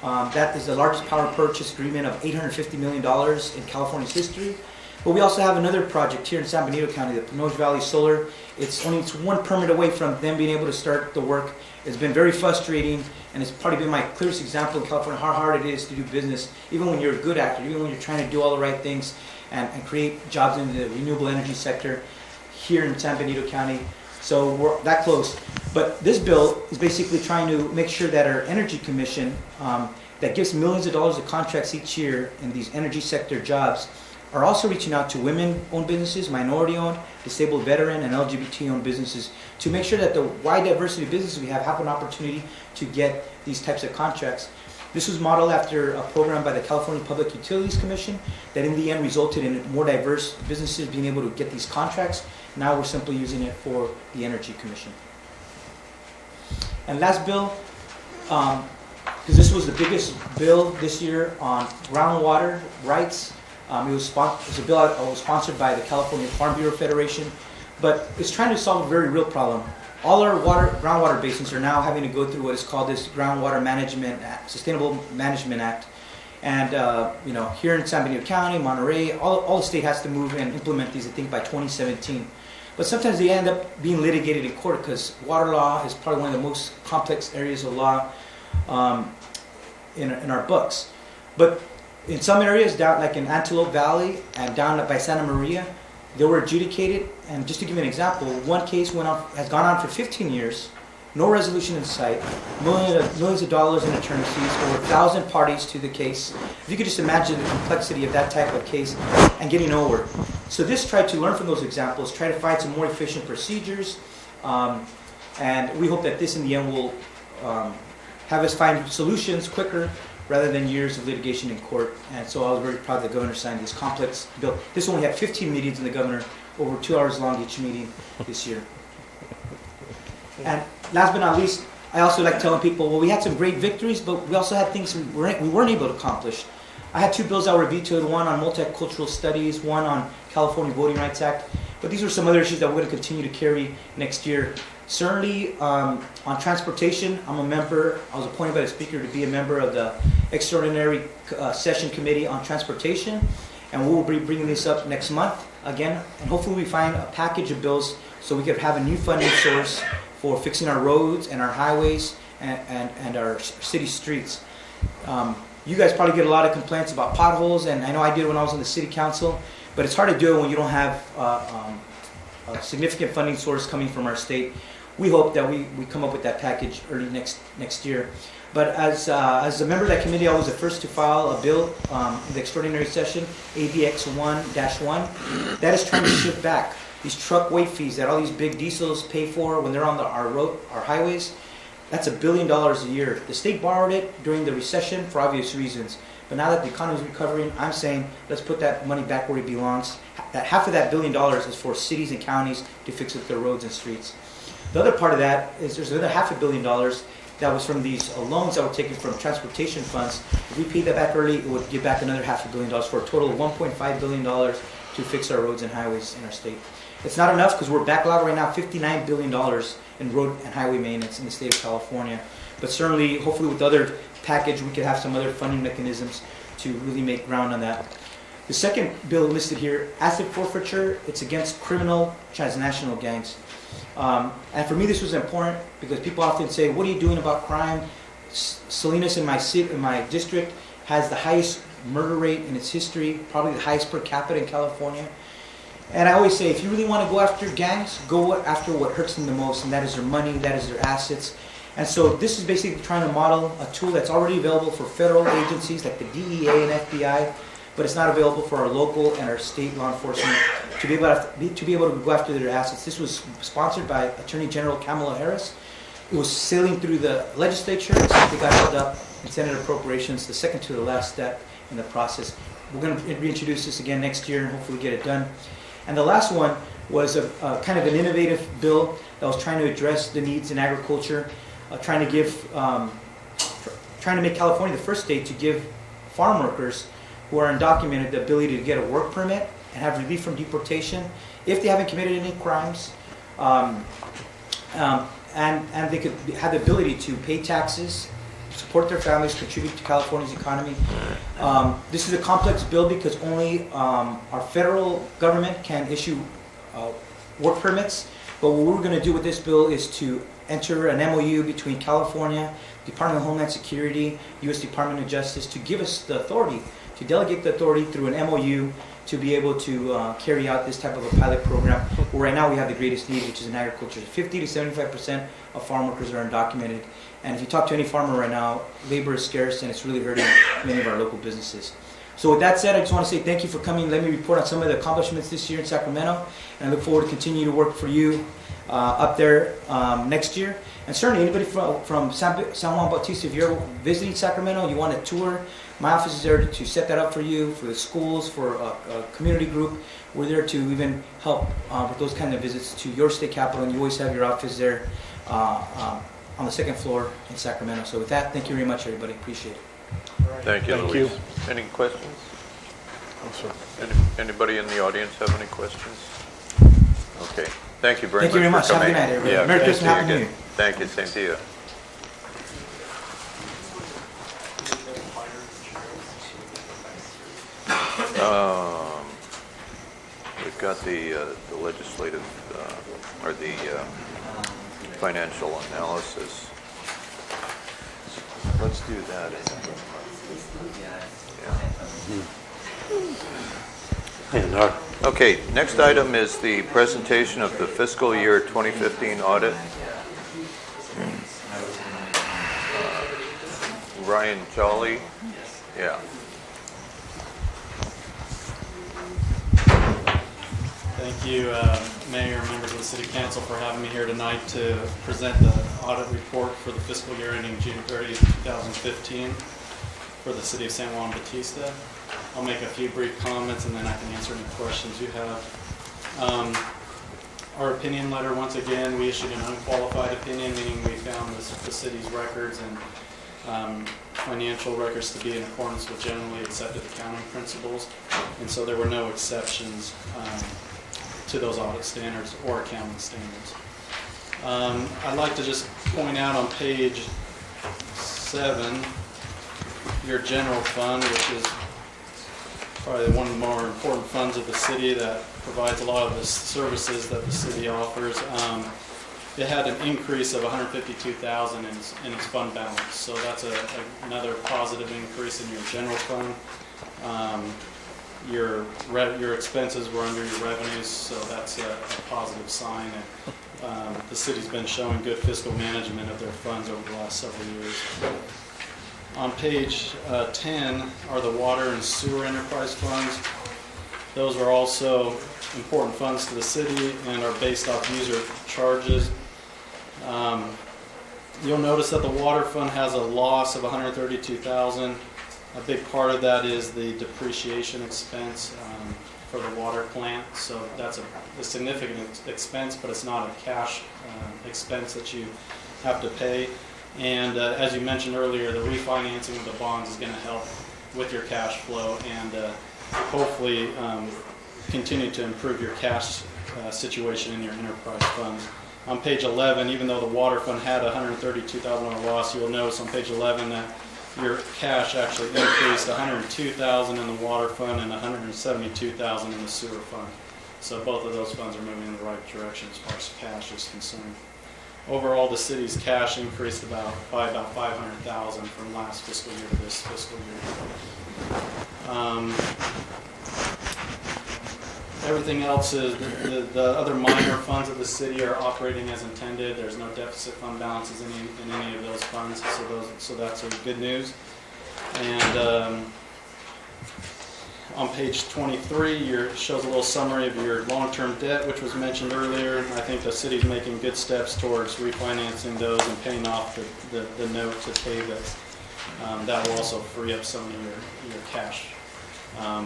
That is the largest power purchase agreement of $850 million in California's history. But we also have another project here in San Benito County, the Pinoj Valley Solar. It's one permit away from them being able to start the work. It's been very frustrating, and it's probably been my clearest example in California how hard it is to do business, even when you're a good actor, even when you're trying to do all the right things and create jobs in the renewable energy sector here in San Benito County. So we're that close. But this bill is basically trying to make sure that our Energy Commission, that gives millions of dollars of contracts each year in these energy sector jobs, are also reaching out to women-owned businesses, minority-owned, disabled veteran, and LGBT-owned businesses to make sure that the wide diversity of businesses we have an opportunity to get these types of contracts. This was modeled after a program by the California Public Utilities Commission that in the end resulted in more diverse businesses being able to get these contracts. Now we're simply using it for the Energy Commission. And last bill, because this was the biggest bill this year on groundwater rights. It was a bill that was sponsored by the California Farm Bureau Federation, but it's trying to solve a very real problem. all our groundwater basins are now having to go through what is called this Groundwater Management Act, Sustainable Management Act. And here in San Benito County, Monterey, all the state has to move and implement these, I think, by 2017. But sometimes they end up being litigated in court because water law is probably one of the most complex areas of law in our books. But in some areas, down like in Antelope Valley and down by Santa Maria, they were adjudicated. And just to give you an example, one case has gone on for 15 years, no resolution in sight, millions of dollars in attorney's fees, over 1,000 parties to the case. If you could just imagine the complexity of that type of case and getting over. So this tried to learn from those examples, try to find some more efficient procedures, and we hope that this in the end will have us find solutions quicker rather than years of litigation in court. And so I was very proud the governor signed this complex bill. This only had 15 meetings in the governor, over 2 hours long each meeting this year. And last but not least, I also like telling people, well, we had some great victories, but we also had things we weren't able to accomplish. I had 2 bills that were vetoed, one on multicultural studies, one on California Voting Rights Act. But these are some other issues that we're going to continue to carry next year. Certainly on transportation, I was appointed by the Speaker to be a member of the Extraordinary Session Committee on Transportation. And we will be bringing this up next month again. And hopefully we find a package of bills so we could have a new funding source for fixing our roads and our highways and our city streets. You guys probably get a lot of complaints about potholes, and I know I did when I was on the city council, but it's hard to do it when you don't have a significant funding source coming from our state. We hope that we come up with that package early next year. But as a member of that committee, I was the first to file a bill in the extraordinary session, ABX 1-1, that is trying to shift back these truck weight fees that all these big diesels pay for when they're on our highways. That's $1 billion a year. The state borrowed it during the recession for obvious reasons. But now that the economy is recovering, I'm saying let's put that money back where it belongs. Half of that $1 billion is for cities and counties to fix up their roads and streets. The other part of that is there's another $500 million that was from these loans that were taken from transportation funds. If we paid that back early, it would give back another $500 million for a total of $1.5 billion to fix our roads and highways in our state. It's not enough because we're backlogged right now $59 billion in road and highway maintenance in the state of California. But certainly, hopefully with the other package, we could have some other funding mechanisms to really make ground on that. The second bill listed here, asset forfeiture, it's against criminal transnational gangs. And for me, this was important because people often say, what are you doing about crime? Salinas in my district has the highest murder rate in its history, probably the highest per capita in California. And I always say, if you really want to go after gangs, go after what hurts them the most, and that is their money, that is their assets. And so this is basically trying to model a tool that's already available for federal agencies like the DEA and FBI, but it's not available for our local and our state law enforcement to be able to go after their assets. This was sponsored by Attorney General Kamala Harris. It was sailing through the legislature. It got held up in Senate appropriations, the second to the last step in the process. We're going to reintroduce this again next year and hopefully get it done. And the last one was a kind of an innovative bill that was trying to address the needs in agriculture, trying to make California the first state to give farm workers who are undocumented the ability to get a work permit and have relief from deportation if they haven't committed any crimes, and they could have the ability to pay taxes, support their families, contribute to California's economy. This is a complex bill because only our federal government can issue work permits. But what we're going to do with this bill is to enter an MOU between California, Department of Homeland Security, U.S. Department of Justice to give us the authority, to delegate the authority through an MOU to be able to carry out this type of a pilot program. Where right now we have the greatest need, which is in agriculture. 50 to 75% of farm workers are undocumented. And if you talk to any farmer right now, labor is scarce and it's really hurting many of our local businesses. So with that said, I just want to say thank you for coming. Let me report on some of the accomplishments this year in Sacramento. And I look forward to continue to work for you up there next year. And certainly anybody from San Juan Bautista, if you're visiting Sacramento, you want a tour, my office is there to set that up for you, for the schools, for a community group. We're there to even help with those kind of visits to your state capital, and you always have your office there on the second floor in Sacramento. So with that, thank you very much, everybody. Appreciate it. Thank you, Thank Luis. you. Any questions? Oh, sir. Anybody in the audience have any questions? Okay. Thank you very Thank you very much for much. Have a coming. good night, everybody. Yeah, Merry thank Christmas, you Happy New again. Year. Thank you, same to you. We've got the legislative, or the financial analysis. Let's do that. Yeah. And our Okay, next item is the presentation of the fiscal year 2015 audit. Ryan Jolly, yeah. Thank you, Mayor, members of the City Council, for having me here tonight to present the audit report for the fiscal year ending June 30th, 2015 for the City of San Juan Bautista. I'll make a few brief comments and then I can answer any questions you have. Our opinion letter, once again, we issued an unqualified opinion, meaning we found the city's records and financial records to be in accordance with generally accepted accounting principles, and so there were no exceptions to those audit standards or accounting standards. I'd like to just point out on page 7, your general fund, which is probably one of the more important funds of the city that provides a lot of the services that the city offers. It had an increase of $152,000 in its fund balance, so that's another positive increase in your general fund. Your expenses were under your revenues, so that's a positive sign. And the city's been showing good fiscal management of their funds over the last several years. On page 10 are the water and sewer enterprise funds. Those are also important funds to the city and are based off user charges. You'll notice that the water fund has a loss of $132,000. A big part of that is the depreciation expense for the water plant. So that's a significant expense, but it's not a cash expense that you have to pay. And as you mentioned earlier, the refinancing of the bonds is going to help with your cash flow and hopefully continue to improve your cash situation in your enterprise funds. On page 11, even though the water fund had a $132,000 loss, you'll notice on page 11 that your cash actually increased $102,000 in the water fund and $172,000 in the sewer fund. So both of those funds are moving in the right direction as far as cash is concerned. Overall, the city's cash increased by about $500,000 from last fiscal year to this fiscal year. Everything else is the other minor funds of the city are operating as intended. There's no deficit fund balances in any of those funds, so that's good news. And on page 23, shows a little summary of your long-term debt, which was mentioned earlier. I think the city's making good steps towards refinancing those and paying off the note to pay this. That will also free up some of your cash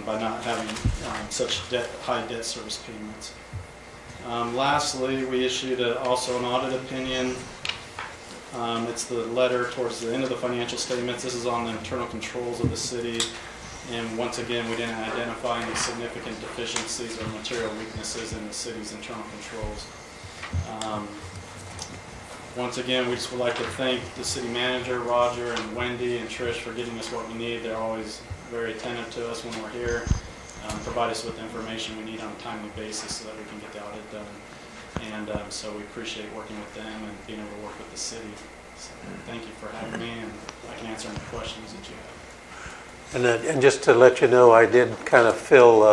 by not having such high debt service payments. Lastly, we issued also an audit opinion. It's the letter towards the end of the financial statements. This is on the internal controls of the city. And once again, we didn't identify any significant deficiencies or material weaknesses in the city's internal controls. Once again, we just would like to thank the city manager, Roger, and Wendy, and Trish for getting us what we need. They're always very attentive to us when we're here, provide us with the information we need on a timely basis so that we can get the audit done. And so we appreciate working with them and being able to work with the city. So thank you for having me, and I can answer any questions that you have. And just to let you know, I did kind of fill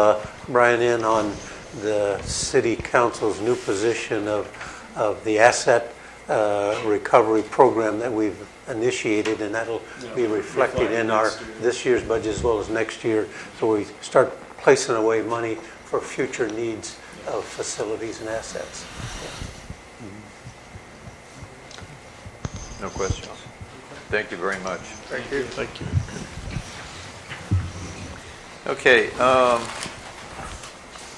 Brian in on the City Council's new position of the asset recovery program that we've initiated, and that'll be reflected in our this year's budget as well as next year. So we start placing away money for future needs of facilities and assets. No questions. Thank you very much. Thank you. Thank you. Okay,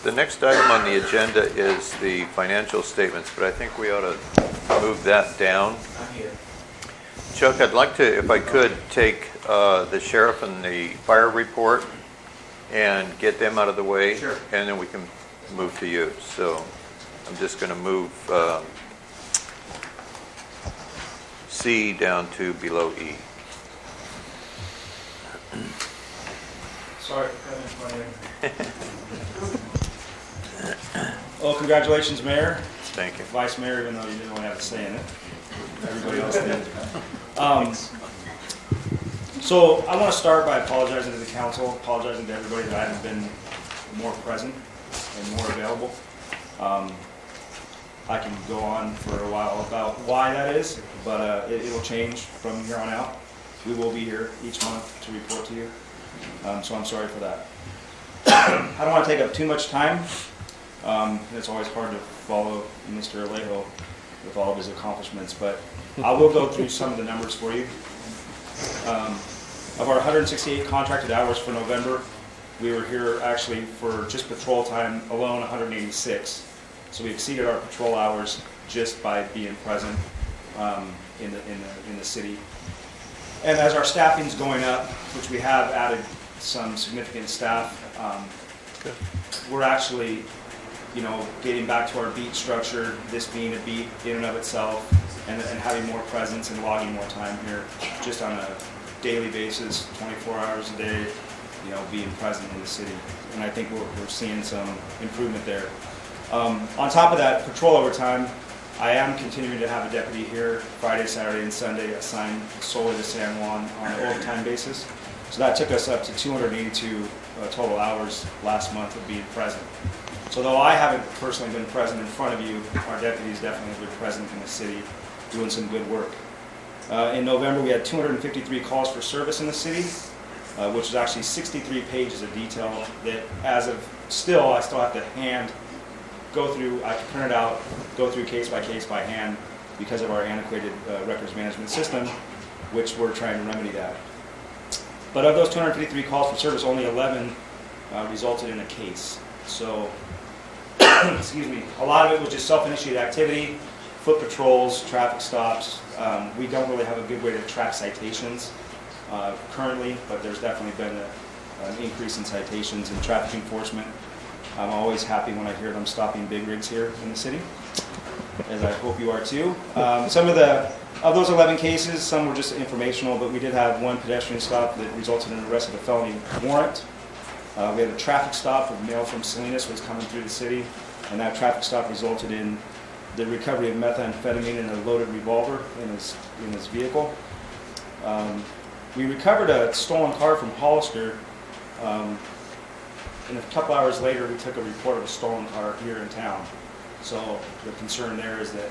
the next item on the agenda is the financial statements, but I think we ought to move that down. I'm here. Chuck, I'd like to, if I could, take the sheriff and the fire report and get them out of the way. Sure. And then we can move to you. So I'm just going to move C down to below E. Sorry for cutting in front of you. Well, congratulations, Mayor. Thank you. Vice Mayor, even though you didn't really have a say in it. Everybody else did. So I want to start by apologizing to the council, apologizing to everybody that I haven't been more present and more available. I can go on for a while about why that is, but it will change from here on out. We will be here each month to report to you, so I'm sorry for that. I don't want to take up too much time. It's always hard to follow Mr. Alejo with all of his accomplishments, but I will go through some of the numbers for you. Of our 168 contracted hours for November, we were here actually for just patrol time alone 186. So we exceeded our patrol hours just by being present in the city. And as our staffing's going up, which we have added some significant staff, we're actually, getting back to our beat structure, this being a beat in and of itself, and having more presence and logging more time here, just on a daily basis, 24 hours a day, being present in the city. And I think we're seeing some improvement there. On top of that, patrol overtime, I am continuing to have a deputy here Friday, Saturday, and Sunday assigned solely to San Juan on an overtime basis. So that took us up to 282 total hours last month of being present. So though I haven't personally been present in front of you, our deputies definitely have been present in the city doing some good work. In November, we had 253 calls for service in the city, which is actually 63 pages of detail that as of still, I still have to go through, I can print it out, go through case by hand because of our antiquated records management system, which we're trying to remedy that. But of those 253 calls for service, only 11 resulted in a case. So, excuse me, a lot of it was just self-initiated activity, foot patrols, traffic stops. We don't really have a good way to track citations currently, but there's definitely been an increase in citations and traffic enforcement. I'm always happy when I hear them stopping big rigs here in the city, as I hope you are too. Of those 11 cases, some were just informational, but we did have one pedestrian stop that resulted in an arrest of a felony warrant. We had a traffic stop. A male from Salinas was coming through the city, and that traffic stop resulted in the recovery of methamphetamine and a loaded revolver in his vehicle. We recovered a stolen car from Hollister. And a couple hours later, we took a report of a stolen car here in town. So the concern there is that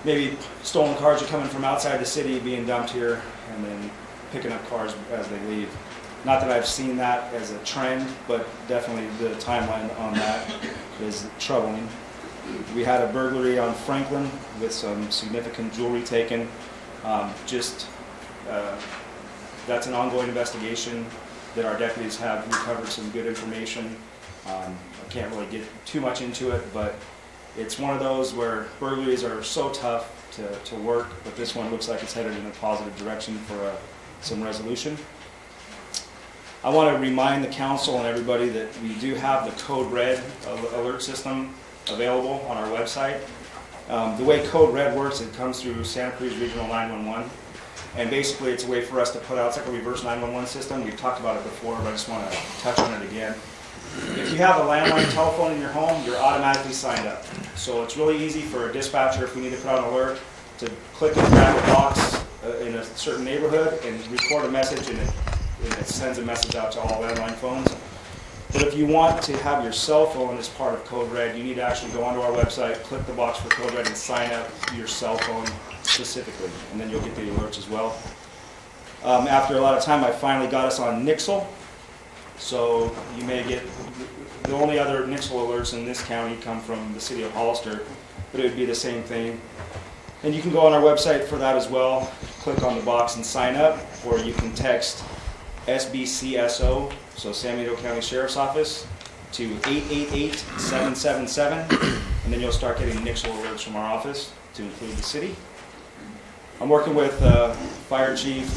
maybe stolen cars are coming from outside the city, being dumped here, and then picking up cars as they leave. Not that I've seen that as a trend, but definitely the timeline on that is troubling. We had a burglary on Franklin with some significant jewelry taken. That's an ongoing investigation that our deputies have recovered some good information. I can't really get too much into it, but it's one of those where burglaries are so tough to work, but this one looks like it's headed in a positive direction for some resolution. I want to remind the council and everybody that we do have the Code Red alert system available on our website. The way Code Red works, it comes through Santa Cruz Regional 911. And basically, it's a way for us to put out, it's like a reverse 911 system. We've talked about it before, but I just want to touch on it again. If you have a landline telephone in your home, you're automatically signed up. So it's really easy for a dispatcher, if we need to put out an alert, to click and drag a box in a certain neighborhood and record a message, and it sends a message out to all landline phones. But if you want to have your cell phone as part of Code Red, you need to actually go onto our website, click the box for Code Red, and sign up your cell phone specifically, and then you'll get the alerts as well. After a lot of time, I finally got us on Nixle, so you may get, the only other Nixle alerts in this county come from the city of Hollister, but it would be the same thing. And you can go on our website for that as well, click on the box and sign up, or you can text SBCSO, so San Benito County Sheriff's Office, to 888-777, and then you'll start getting Nixle alerts from our office to include the city. I'm working with Fire Chief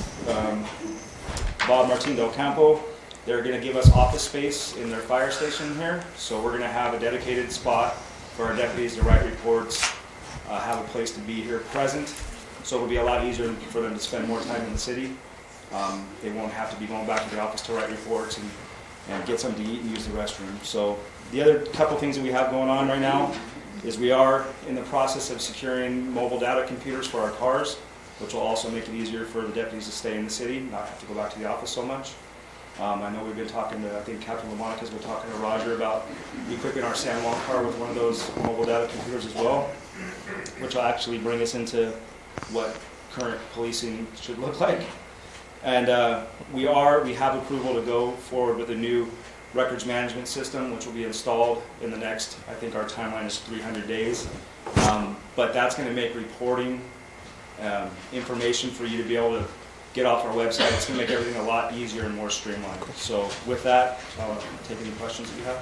Bob Martin Del Campo. They're going to give us office space in their fire station here, so we're going to have a dedicated spot for our deputies to write reports, have a place to be here present. So it'll be a lot easier for them to spend more time in the city. They won't have to be going back to the office to write reports and get something to eat and use the restroom. So the other couple things that we have going on right now is we are in the process of securing mobile data computers for our cars, which will also make it easier for the deputies to stay in the city, not have to go back to the office so much. I know we've been talking to, I think Captain LaMonica's been talking to Roger about equipping our San Juan car with one of those mobile data computers as well, which will actually bring us into what current policing should look like. And we have approval to go forward with a new records management system, which will be installed in the next, I think our timeline is 300 days. But that's going to make reporting information for you to be able to get off our website. It's going to make everything a lot easier and more streamlined. So with that, I'll take any questions that you have.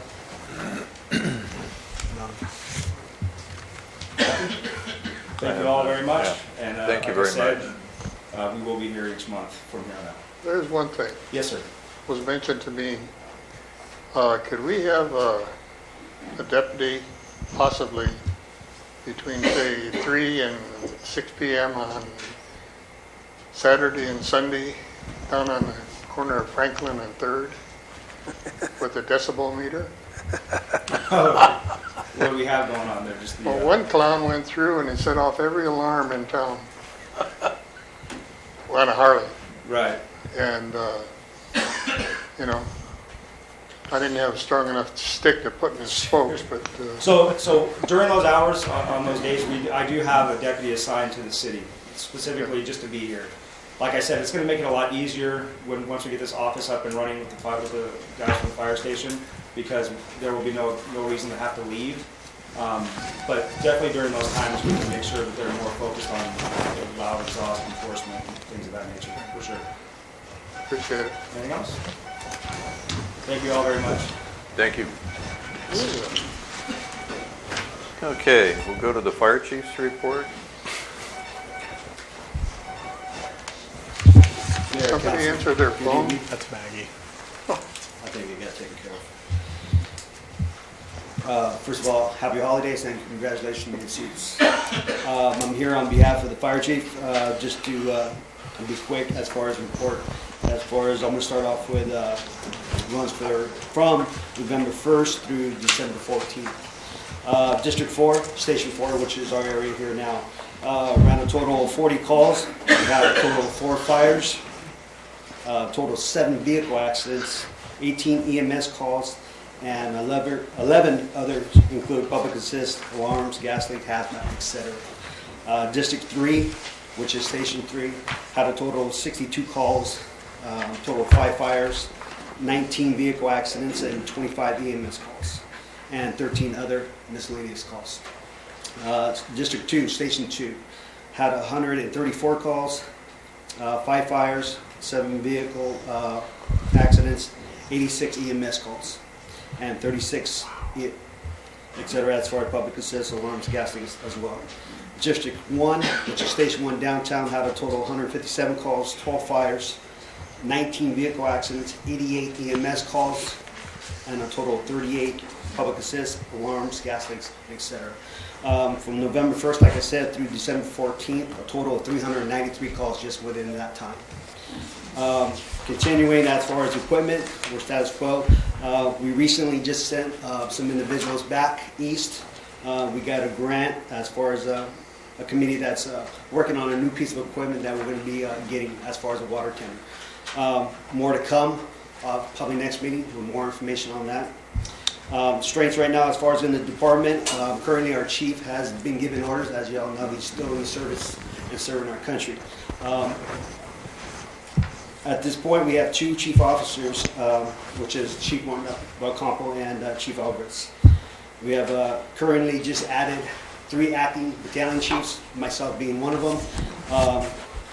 Thank you all very much. And Thank you like very I said, we will be here each month from here on out. There's one thing. Yes, sir. Was mentioned to me. Could we have a deputy possibly between, say, 3 and 6 p.m. on Saturday and Sunday down on the corner of Franklin and 3rd with a decibel meter? What do we have going on there? Just the, Well, one clown went through and he set off every alarm in town on a Harley. Right. And, you know, I didn't have a strong enough stick to put in his spokes, but... So during those hours, on those days, I do have a deputy assigned to the city, specifically just to be here. Like I said, it's going to make it a lot easier once we get this office up and running with the guys from the fire station, because there will be no reason to have to leave. But definitely during those times, we can make sure that they're more focused on loud exhaust enforcement and things of that nature, for sure. Appreciate it. Anything else? Thank you all very much. Thank you. Okay, we'll go to the fire chief's report. Somebody answer their phone. That's Maggie. I think we got taken care of. First of all, happy holidays and congratulations on your seats. I'm here on behalf of the fire chief, just to be quick as far as report. As far as I'm going to start off with runs from November 1st through December 14th. District 4, Station 4, which is our area here now, ran a total of 40 calls. We had a total of 4 fires, total of 7 vehicle accidents, 18 EMS calls, and 11 others include public assist, alarms, gas leak, hazmat, etc. District 3, which is Station 3, had a total of 62 calls, total of 5 fires, 19 vehicle accidents, and 25 EMS calls, and 13 other miscellaneous calls. District 2, Station 2, had 134 calls, 5 fires, 7 vehicle accidents, 86 EMS calls, and 36, etc. as far as public assist, alarms, gas leaks as well. District 1, which is Station 1 downtown, had a total of 157 calls, 12 fires, 19 vehicle accidents, 88 EMS calls, and a total of 38 public assist, alarms, gas leaks, etc. From November 1st, like I said, through December 14th, a total of 393 calls just within that time. Continuing as far as equipment, we're status quo. We recently just sent some individuals back east. We got a grant as far as a committee that's working on a new piece of equipment that we're going to be getting as far as a water tender. More to come, probably next meeting with more information on that. Strengths right now as far as in the department, currently our chief has been given orders. As you all know, he's still in service and serving our country. At this point, we have 2 chief officers, which is Chief Campo and Chief Alvarez. We have currently just added 3 acting battalion chiefs, myself being one of them,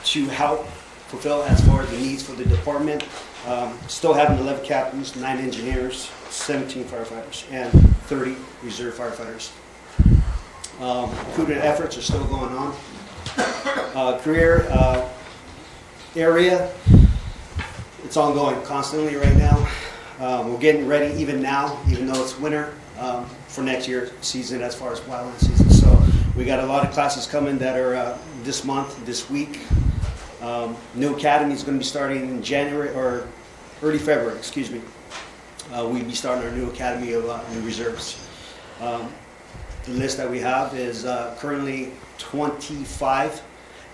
to help fulfill as far as the needs for the department. Still having 11 captains, 9 engineers, 17 firefighters, and 30 reserve firefighters. Recruitment efforts are still going on. Career area, it's ongoing constantly right now. We're getting ready even now, even though it's winter. for next year's season as far as wildland season. So we got a lot of classes coming that are this month, this week. New Academy is going to be starting in January or early February, excuse me. We'll be starting our new Academy of new reserves. The list that we have is currently 25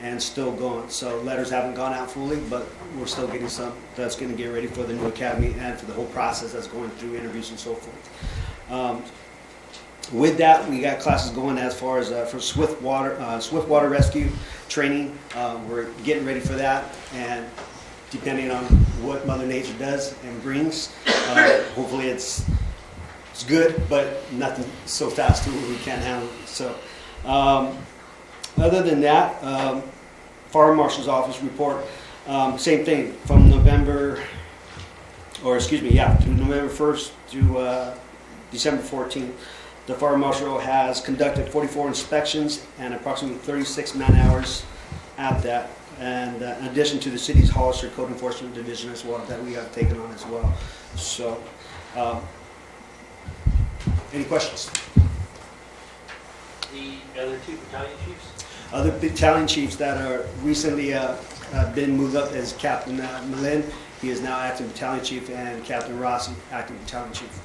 and still going. So letters haven't gone out fully, but we're still getting some that's going to get ready for the new Academy and for the whole process that's going through interviews and so forth. With that, we got classes going as far as for swift water rescue training. We're getting ready for that, and depending on what Mother Nature does and brings, hopefully it's good, but nothing so fast to where we can't handle it. So, other than that, Fire Marshal's Office report, same thing from through November 1st to December 14th. The Fire Marshal has conducted 44 inspections and approximately 36 man-hours at that, and in addition to the city's Hollister Code Enforcement Division as well that we have taken on as well. So, any questions? The other two battalion chiefs? Other battalion chiefs that are recently been moved up is Captain Malin. He is now acting battalion chief, and Captain Rossi, acting battalion chief.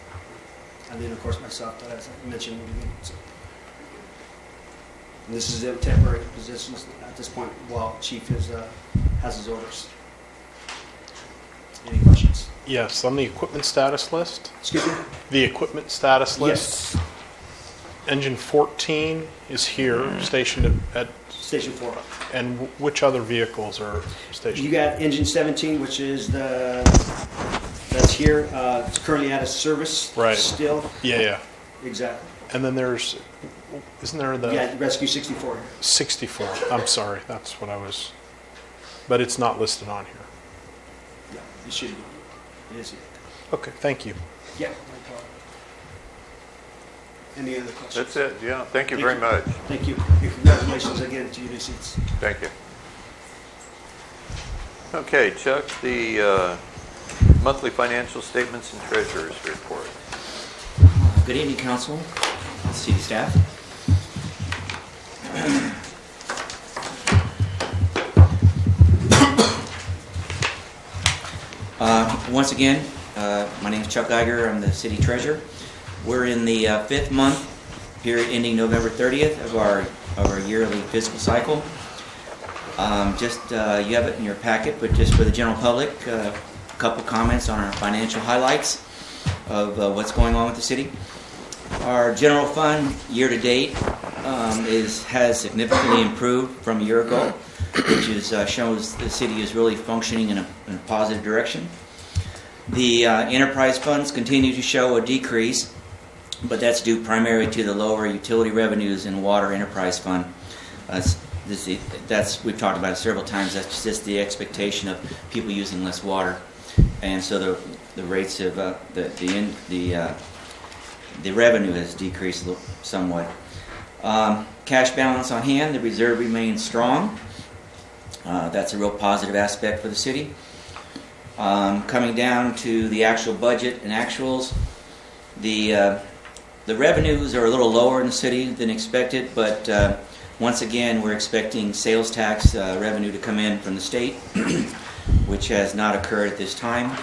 And then, of course, myself, that as I mentioned in the beginning. So, and this is a temporary position at this point while Chief has his orders. Any questions? Yes, on the equipment status list. Excuse me? The equipment status list. Yes. Engine 14 is here, stationed at Station 4. And which other vehicles are stationed? You got engine 17, which is that's here. It's currently out of service. Right. Still. Yeah. Exactly. And then isn't there the? Yeah, Rescue 64. 64. I'm sorry, that's what I was. But it's not listed on here. Yeah, it should be. It is here. Okay, thank you. Yeah. Any other questions? That's it, yeah. Thank you very much. Thank you. And congratulations again to your new seats. Thank you. Okay, Chuck, the monthly financial statements and treasurer's report. Good evening, Council, city staff. Once again, my name is Chuck Geiger. I'm the city treasurer. We're in the fifth month period ending November 30th of our yearly fiscal cycle. You have it in your packet, but just for the general public, a couple comments on our financial highlights of what's going on with the city. Our general fund year to date has significantly improved from a year ago, which shows the city is really functioning in a positive direction. The enterprise funds continue to show a decrease, but that's due primarily to the lower utility revenues in water enterprise fund. We've talked about it several times. That's just the expectation of people using less water, and so the rates of the revenue has decreased somewhat. Cash balance on hand, the reserve remains strong. That's a real positive aspect for the city. Coming down to the actual budget and actuals, the revenues are a little lower in the city than expected, but once again, we're expecting sales tax revenue to come in from the state, which has not occurred at this time.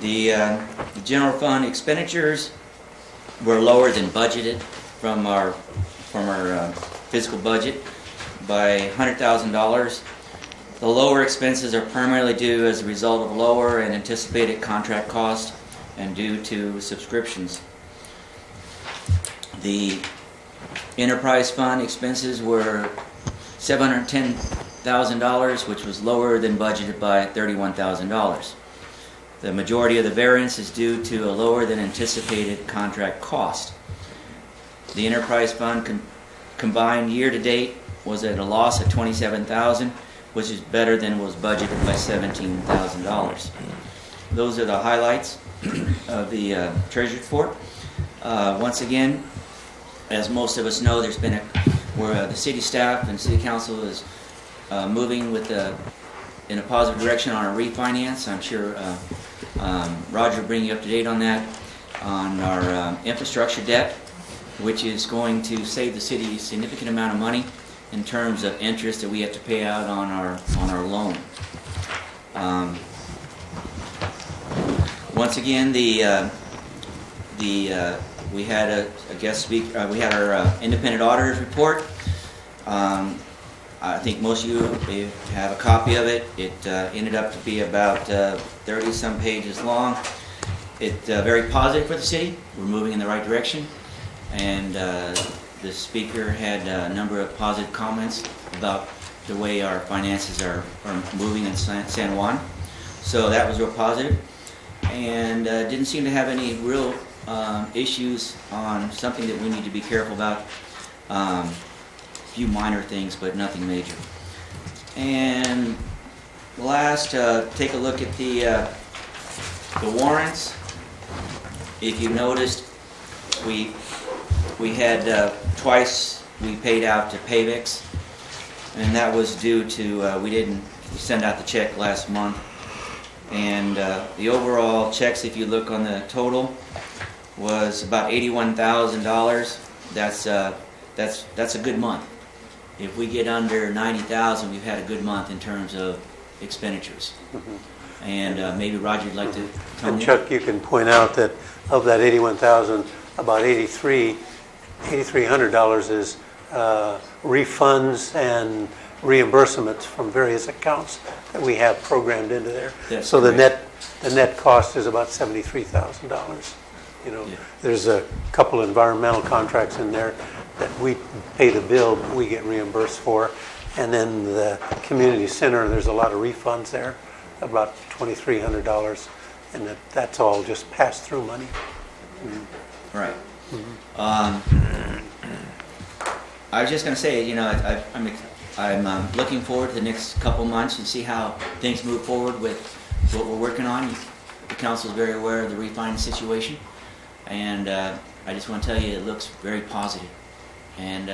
The general fund expenditures were lower than budgeted from our fiscal budget by $100,000. The lower expenses are primarily due as a result of lower and anticipated contract cost and due to subscriptions. The enterprise fund expenses were $710,000, which was lower than budgeted by $31,000. The majority of the variance is due to a lower than anticipated contract cost. The enterprise fund combined year to date was at a loss of $27,000, which is better than was budgeted by $17,000. Those are the highlights of the treasury report. Once again, as most of us know, there's been where the city staff and city council is moving in a positive direction on a refinance. I'm sure Roger will bring you up to date on that. on our infrastructure debt, which is going to save the city a significant amount of money in terms of interest that we have to pay out on our loan. Once again, we had a guest speaker. We had our independent auditor's report. I think most of you have a copy of it. It ended up to be about 30-some pages long. It's very positive for the city. We're moving in the right direction. And the speaker had a number of positive comments about the way our finances are moving in San Juan. So that was real positive. And didn't seem to have any real issues on something that we need to be careful about. A few minor things, but nothing major. And last, take a look at the warrants. If you noticed, we had twice we paid out to Pavix, and that was due to we didn't send out the check last month. And the overall checks, if you look on the total, was about $81,000. That's a good month. If we get under 90,000, we've had a good month in terms of expenditures. And maybe Roger, you'd like to tell me. Chuck, you can point out that of that 81,000, about $8,300 is refunds and reimbursements from various accounts that we have programmed into there. That's so correct. the net cost is about $73,000. You know, Yeah. There's a couple environmental contracts in there that we pay the bill, but we get reimbursed for. And then the community center, there's a lot of refunds there, about $2,300, and that's all just pass-through money. Right. I was just going to say, you know, I'm looking forward to the next couple months and see how things move forward with what we're working on. The council is very aware of the refinance situation, and I just want to tell you it looks very positive. And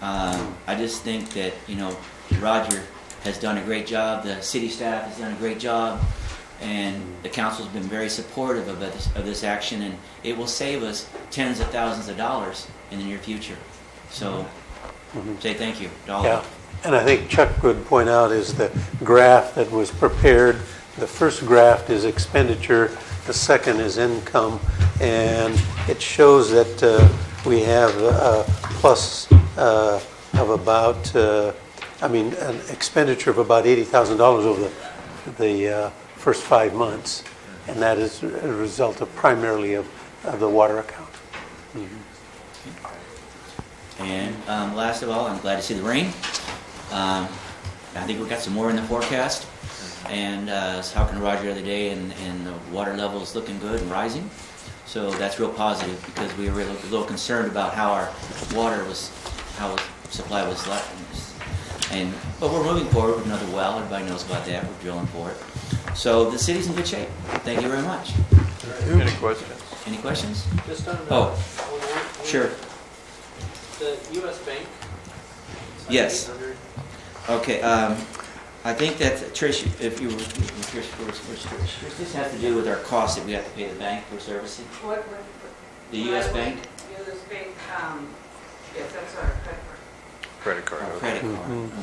I just think that, you know, Roger has done a great job, the city staff has done a great job, and the council's been very supportive of this action, and it will save us tens of thousands of dollars in the near future. So, say thank you to all Yeah, of you. and I think Chuck would point out is the graph that was prepared. The first graph is expenditure, the second is income, and it shows that we have a plus of about, an expenditure of about $80,000 over the first 5 months, and that is a result of primarily of the water account. And last of all, I'm glad to see the rain. I think we've got some more in the forecast. And I was talking to Roger the other day, and the water level is looking good and rising. So that's real positive, because we were a little concerned about how our water was, how supply was left. But we're moving forward with another well. Everybody knows about that. We're drilling for it. So the city's in good shape. Thank you very much. Any questions? Any questions? Just on Oh, sure. The U.S. Bank? Yes. 800. Okay, I think that, Trish, if you were, Trish, this has to do with our costs that we have to pay the bank for servicing. What? The U.S. Bank? U.S. Bank, yes, that's our credit card. Credit card. Oh, okay. credit card,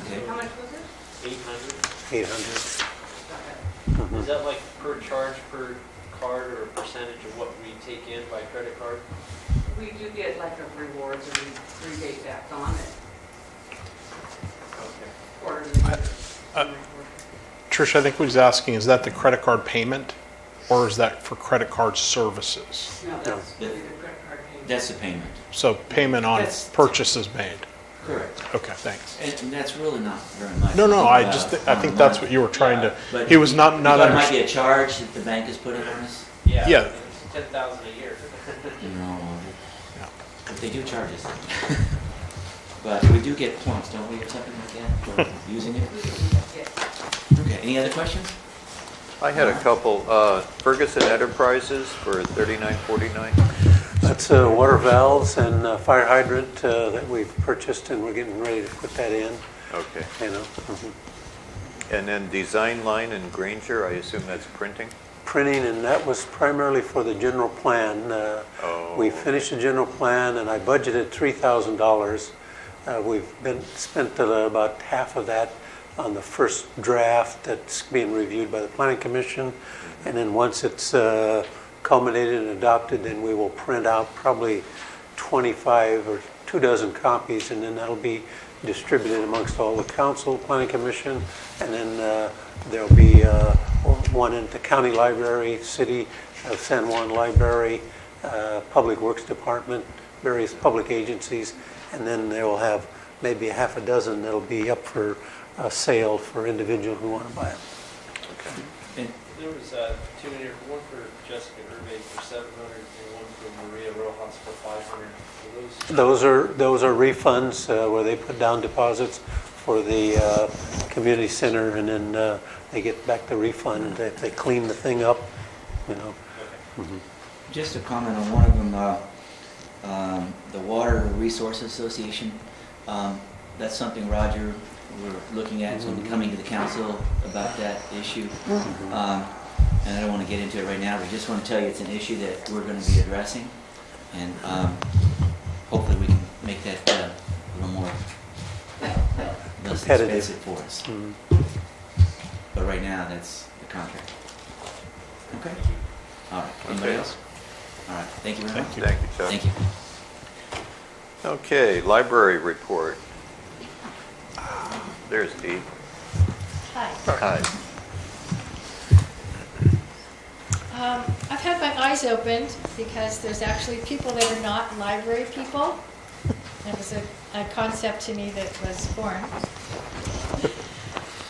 okay. How much was it? 800. 800. Is that like per charge per card, or a percentage of what we take in by credit card? We do get like a rewards or rebate back on it. Okay. Quarterly. Trish, I think what he's asking, is that the credit card payment, or is that for credit card services? No, that's the credit card payment. That's the payment. So payment on That's- purchases made. Correct. Okay, thanks. And that's really not very much. No, Think I about just, it I on think the that's month. what you were trying to, But he was not you thought it might be understanding. a charge that the bank is putting on us? Yeah. Yeah. It's 10,000 a year. No, but they do charge us. But we do get points, don't we, or something like that, for using it? Okay, any other questions? I had a couple. Ferguson Enterprises for $39.49. That's water valves and fire hydrant that we've purchased, and we're getting ready to put that in. Okay. You know, And then Design Line and Granger, I assume that's printing? printing, and that was primarily for the general plan. We finished the general plan, and I budgeted $3,000. We've spent about half of that on the first draft that's being reviewed by the Planning Commission, and then once it's culminated and adopted, then we will print out probably 25 or 24 copies, and then that'll be distributed amongst all the council, Planning Commission, and then there'll be one in the county library, city of San Juan library, Public Works Department, various public agencies, and then they will have maybe a half a dozen that'll be up for sale for individuals who want to buy it. And there was two in here, one for Jessica Irving for 700 and one for Maria Rojas for 500. Those are refunds where they put down deposits for the community center, and then they get back the refund if they clean the thing up, you know. Mm-hmm. Just a comment on one of them, the Water Resources Association. That's something, Roger, we're looking at when coming to the council about that issue. And I don't want to get into it right now, but just want to tell you it's an issue that we're going to be addressing, and hopefully we can make that a little more less expensive for us. But right now, that's the contract. Okay. All right. Anybody else? All right. Thank you very much. Thank you, Chuck. Thank you. Okay, library report. There's Dee. Hi. Hi. I've had my eyes opened because there's actually people that are not library people. It was a concept to me that was foreign.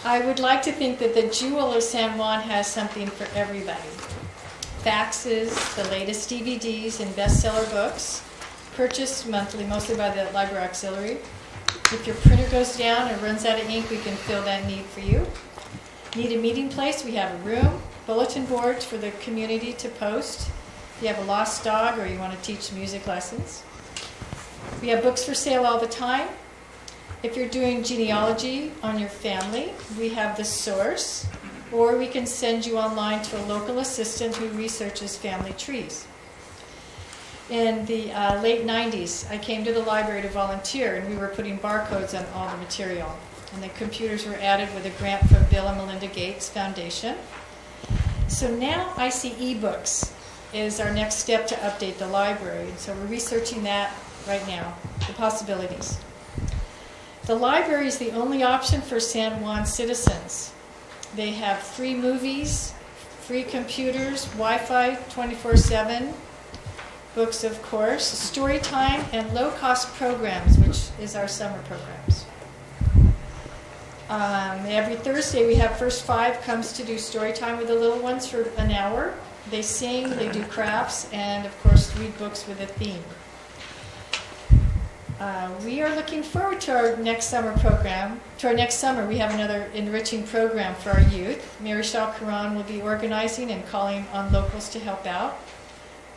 I would like to think that the Jewel of San Juan has something for everybody. Faxes, the latest DVDs and bestseller books, purchased monthly, mostly by the Library Auxiliary. If your printer goes down or runs out of ink, we can fill that need for you. Need a meeting place? We have a room, bulletin boards for the community to post. If you have a lost dog or you want to teach music lessons. We have books for sale all the time. If you're doing genealogy on your family, we have The Source, or we can send you online to a local assistant who researches family trees. In the late 90s, I came to the library to volunteer, and we were putting barcodes on all the material. And the computers were added with a grant from Bill and Melinda Gates Foundation. So now I see ebooks is our next step to update the library. And so we're researching that right now, the possibilities. The library is the only option for San Juan citizens. They have free movies, free computers, Wi-Fi 24/7, books of course, story time, and low-cost programs, which is our summer programs. Every Thursday we have First Five comes to do story time with the little ones for an hour. They sing, they do crafts, and of course read books with a theme. We are looking forward to our next summer program. To our next summer, we have another enriching program for our youth. Mary Shaw Karan will be organizing and calling on locals to help out.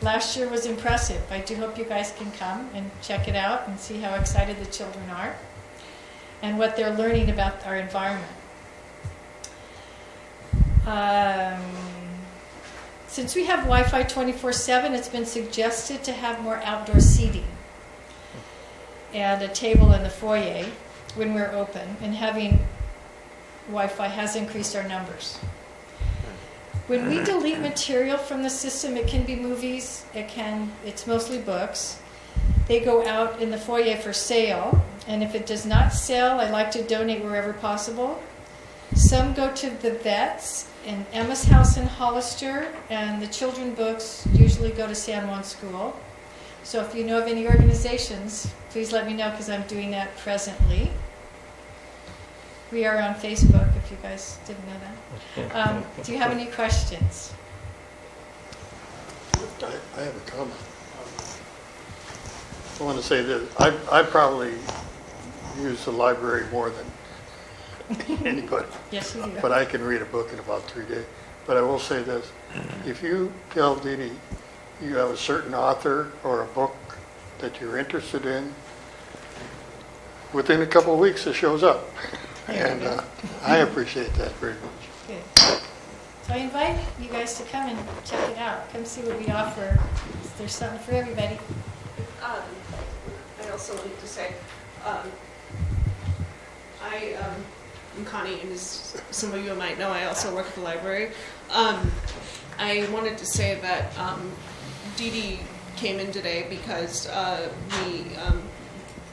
Last year was impressive. I do hope you guys can come and check it out and see how excited the children are and what they're learning about our environment. Since we have Wi-Fi 24/7, it's been suggested to have more outdoor seating and a table in the foyer when we're open, and having Wi-Fi has increased our numbers. When we delete material from the system, it can be movies, it's mostly books. They go out in the foyer for sale, and if it does not sell, I like to donate wherever possible. Some go to the vets in Emma's house in Hollister, and the children books usually go to San Juan School. So if you know of any organizations, please let me know, because I'm doing that presently. We are on Facebook, if you guys didn't know that. Do you have any questions? I have a comment. I want to say this. I probably use the library more than anybody. Yes, you do. But I can read a book in about 3 days. But I will say this. If you tell Didi you have a certain author or a book that you're interested in, within a couple of weeks it shows up. And I appreciate that very much. Good. So I invite you guys to come and check it out. Come see what we offer. There's something for everybody. I also wanted to say, I'm Connie, and as some of you might know, I also work at the library. I wanted to say that Dee Dee came in today because we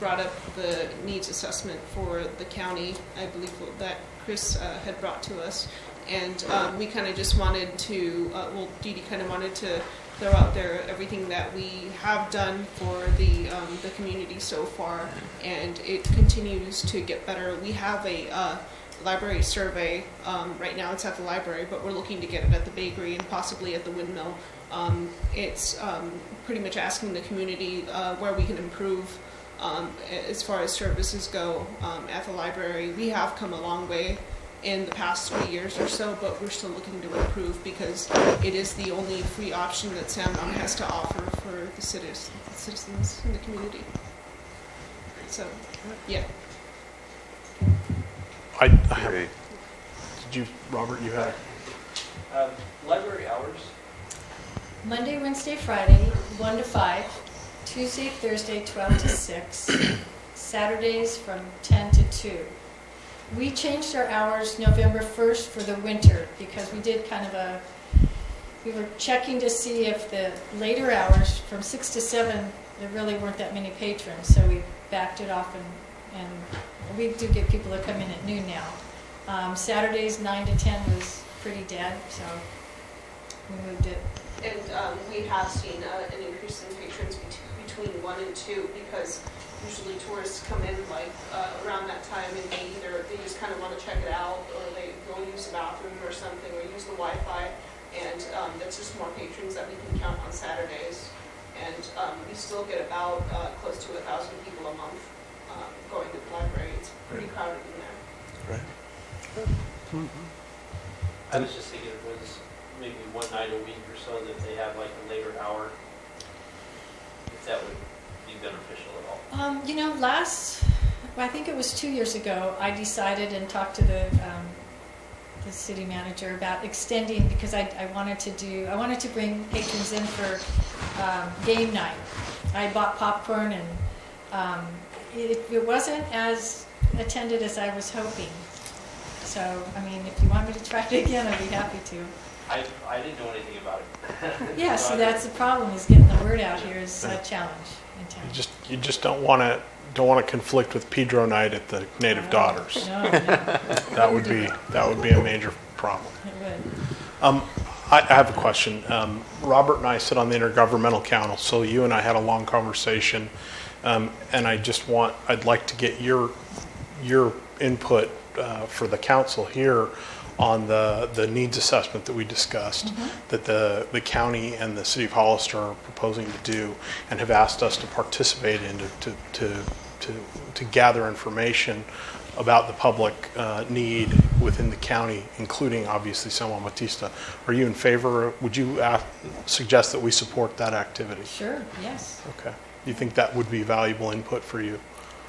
brought up the needs assessment for the county, I believe that Chris had brought to us. And we kind of just wanted to, Dee Dee kind of wanted to throw out there everything that we have done for the community so far, and it continues to get better. We have a library survey. Right now it's at the library, but we're looking to get it at the bakery and possibly at the windmill. It's pretty much asking the community where we can improve as far as services go at the library. We have come a long way in the past 3 years or so, but we're still looking to improve because it is the only free option that San Juan has to offer for the citizens in the community. So, yeah. I have, did you, Robert, you had? Library hours? Monday, Wednesday, Friday, 1 to 5. Tuesday, Thursday, 12 to 6. Saturdays from 10 to 2. We changed our hours November 1st for the winter because we did kind of we were checking to see if the later hours from 6 to 7, there really weren't that many patrons, so we backed it off and we do get people that come in at noon now. Saturdays 9 to 10 was pretty dead, so we moved it. And we have seen an increase in patrons between 1 and 2 because usually tourists come in like around that time and they just kind of want to check it out, or they go use the bathroom or something, or use the Wi-Fi, and that's just more patrons that we can count on Saturdays. And we still get about close to 1,000 people a month going to the library. It's pretty crowded in there. Right. I was just thinking it was maybe one night a week or so that they have like a later hour, if that would be beneficial at all. I think it was 2 years ago, I decided and talked to the city manager about extending, because I wanted to bring patrons in for game night. I bought popcorn and it wasn't as attended as I was hoping. So, I mean, if you want me to try it again, I'd be happy to. I didn't know anything about it. Yeah, so that's the problem, is getting the word out here is a challenge in town. You just don't want to conflict with Pedro Night at the Native Daughters. No. That would be a major problem. It would. I have a question. Robert and I sit on the Intergovernmental Council, so you and I had a long conversation, and I'd like to get your input for the council here on the needs assessment that we discussed, that the county and the city of Hollister are proposing to do, and have asked us to participate in to gather information about the public need within the county, including obviously San Juan Bautista. Are you in favor? Would you suggest that we support that activity? Sure, yes. Okay. You think that would be valuable input for you?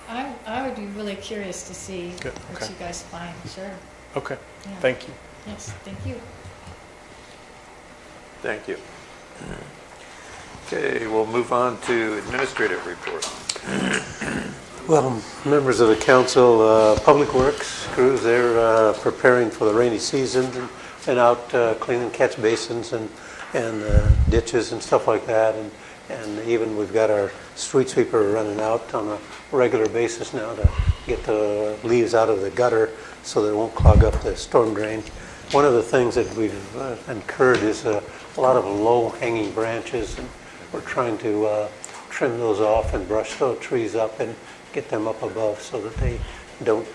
I would be really curious to see what you guys find, sure. Okay, Yeah. Thank you. Yes, thank you. Thank you. Okay, we'll move on to administrative report. Well, members of the council, Public Works crews, they're preparing for the rainy season and out cleaning catch basins and ditches and stuff like that. And even we've got our street sweeper running out on a regular basis now to get the leaves out of the gutter so that it won't clog up the storm drain. One of the things that we've incurred is a lot of low-hanging branches, and we're trying to trim those off and brush those trees up and get them up above so that they don't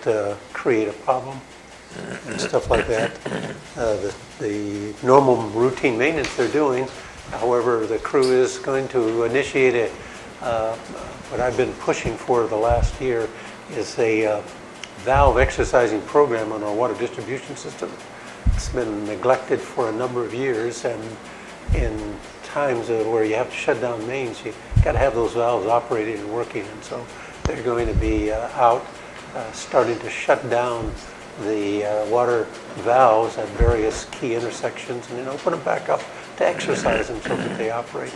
create a problem and stuff like that. The normal routine maintenance they're doing, however, the crew is going to initiate what I've been pushing for the last year is a valve exercising program on our water distribution system. It's been neglected for a number of years, and in times where you have to shut down mains, you got to have those valves operating and working, and so they're going to be out starting to shut down the water valves at various key intersections and then open them back up to exercise them so that they operate.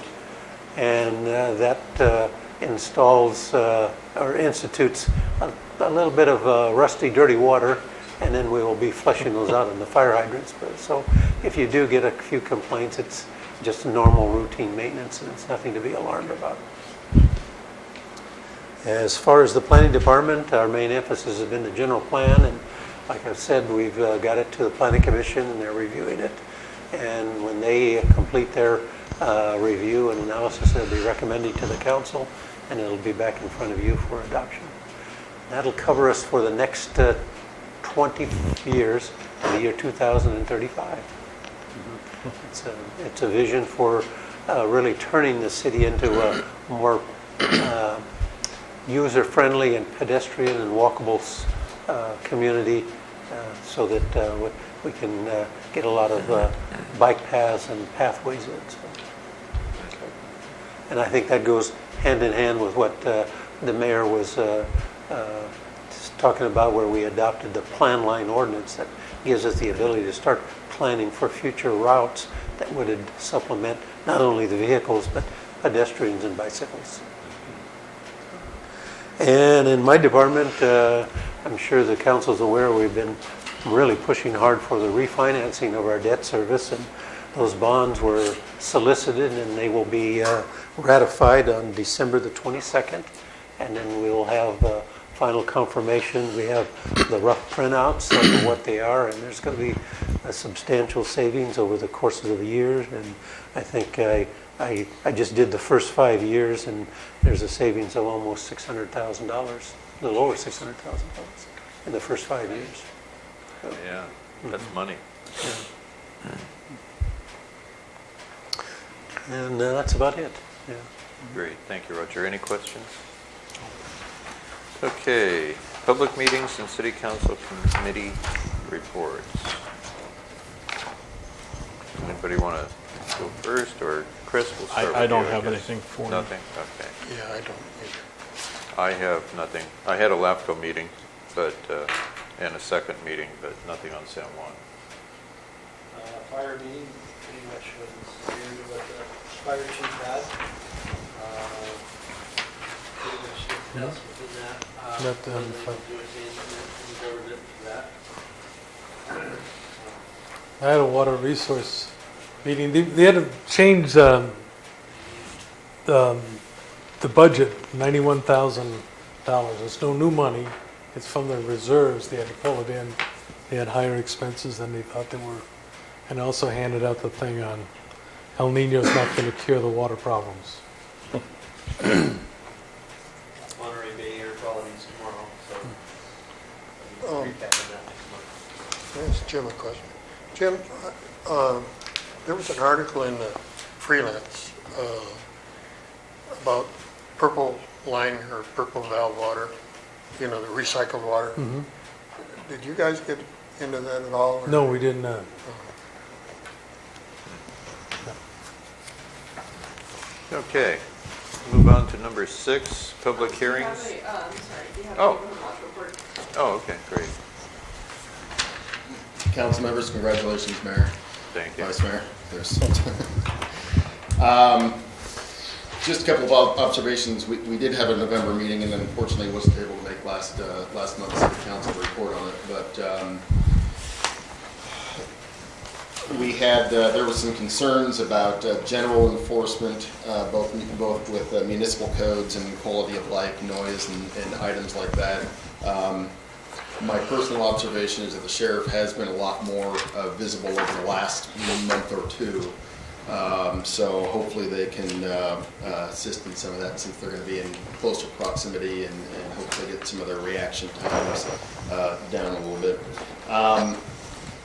And that installs or institutes a little bit of rusty, dirty water, and then we will be flushing those out in the fire hydrants. So if you do get a few complaints, it's just normal routine maintenance and it's nothing to be alarmed about. As far as the planning department, our main emphasis has been the general plan, and like I've said, we've got it to the planning commission and they're reviewing it. And when they complete their review and analysis, they'll be recommending to the council and it'll be back in front of you for adoption. That'll cover us for the next 20 years to the year 2035. It's a vision for really turning the city into a more user-friendly and pedestrian and walkable community so that we can get a lot of bike paths and pathways in. So. And I think that goes hand in hand with what the mayor was talking about, where we adopted the plan line ordinance that gives us the ability to start planning for future routes that would supplement not only the vehicles but pedestrians and bicycles. And in my department, I'm sure the council's aware we've been really pushing hard for the refinancing of our debt service, and those bonds were solicited and they will be ratified on December the 22nd, and then we'll have final confirmation. We have the rough printouts of what they are, and there's going to be a substantial savings over the course of the years. And I think I just did the first 5 years, and there's a savings of almost $600,000, a little over $600,000 in the first 5 years. So, yeah, that's money. Yeah. And that's about it. Yeah. Great, thank you, Roger. Any questions? Okay, public meetings and city council committee reports. Anybody want to go first, or Chris will start with I don't you, have guess. anything for you. Nothing? Okay. Yeah, I don't either. I have nothing. I had a LAFCO meeting, but and a second meeting, but nothing on San Juan. Fire meeting pretty much was standard to what the fire chief had. Pretty much nothing else within that. Not the Wasn't able to do anything in government for that. I had a water resource meeting. They had to change the budget, $91,000. It's no new money. It's from the reserves. They had to pull it in. They had higher expenses than they thought they were. And also handed out the thing on El Nino's not going to cure the water problems. Monterey Bay air quality is tomorrow, so I'll be recapping that next month. Ask Jim a question. Jim, there was an article in the Freelance about purple line or purple valve water, you know, the recycled water. Mm-hmm. Did you guys get into that at all? Or? No, we did not. Okay, move on to number 6, public hearings. Oh, okay, great. Council members, congratulations, Mayor. Thank you. Vice Mayor. Just a couple of observations. We did have a November meeting, and unfortunately wasn't able to make last month's city council report on it. But we had there was some concerns about general enforcement, both with municipal codes and quality of life, noise, and items like that. My personal observation is that the sheriff has been a lot more visible over the last month or two. So hopefully they can assist in some of that, since they're going to be in closer proximity, and hopefully get some of their reaction times down a little bit.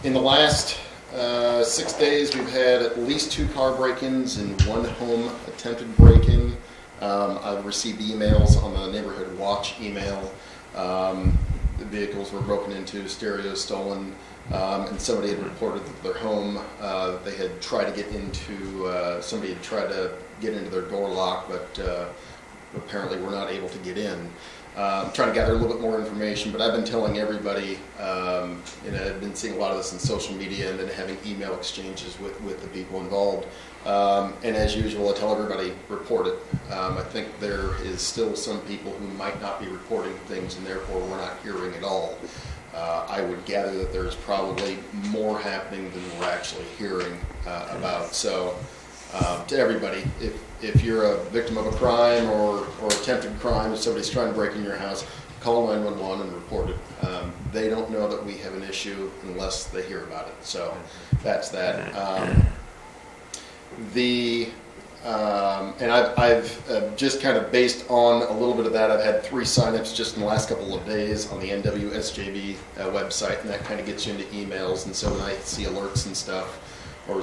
In the last 6 days, we've had at least 2 car break-ins and 1 home attempted break-in. I've received emails on the neighborhood watch email. The vehicles were broken into, stereos stolen, and somebody had reported that their home, they had tried to get into, somebody had tried to get into their door lock, but apparently were not able to get in. trying to gather a little bit more information, but I've been telling everybody, I've been seeing a lot of this in social media and then having email exchanges with the people involved. And as usual, I tell everybody, report it. I think there is still some people who might not be reporting things and therefore we're not hearing at all. I would gather that there's probably more happening than we're actually hearing about. So to everybody, if you're a victim of a crime or attempted crime, if somebody's trying to break in your house, call 911 and report it. They don't know that we have an issue unless they hear about it. So that's that. And I've just kind of based on a little bit of that, I've had 3 signups just in the last couple of days on the NW SJB website, and that kind of gets you into emails. And so when I see alerts and stuff, or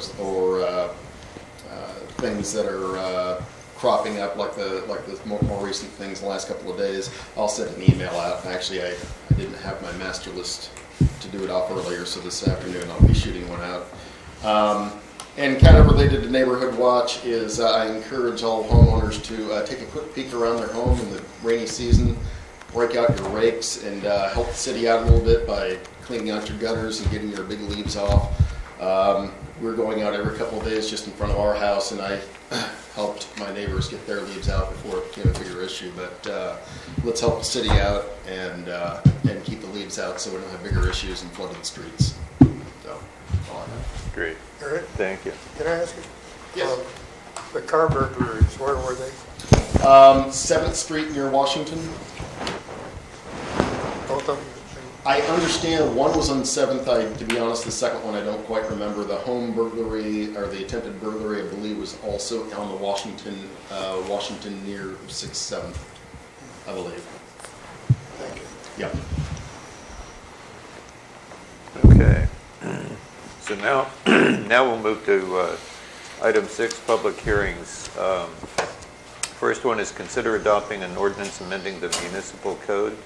things that are cropping up, like the more recent things in the last couple of days, I'll send an email out. And actually, I didn't have my master list to do it off earlier, so this afternoon I'll be shooting one out. And kind of related to Neighborhood Watch is I encourage all homeowners to take a quick peek around their home in the rainy season, break out your rakes, and help the city out a little bit by cleaning out your gutters and getting your big leaves off. We're going out every couple of days just in front of our house, and I helped my neighbors get their leaves out before it became a bigger issue. But let's help the city out and keep the leaves out so we don't have bigger issues and flooded streets. So, all I have. Great. Eric? Thank you. Can I ask you? Yes. The car burglaries, where were they? 7th Street near Washington. Both of them? I understand one was on 7th. To be honest, the second one I don't quite remember. The home burglary, or the attempted burglary, I believe, was also on the Washington near 6th, 7th, I believe. Thank you. Yeah. Okay. So now we'll move to item 6, public hearings. First one is consider adopting an ordinance amending the municipal code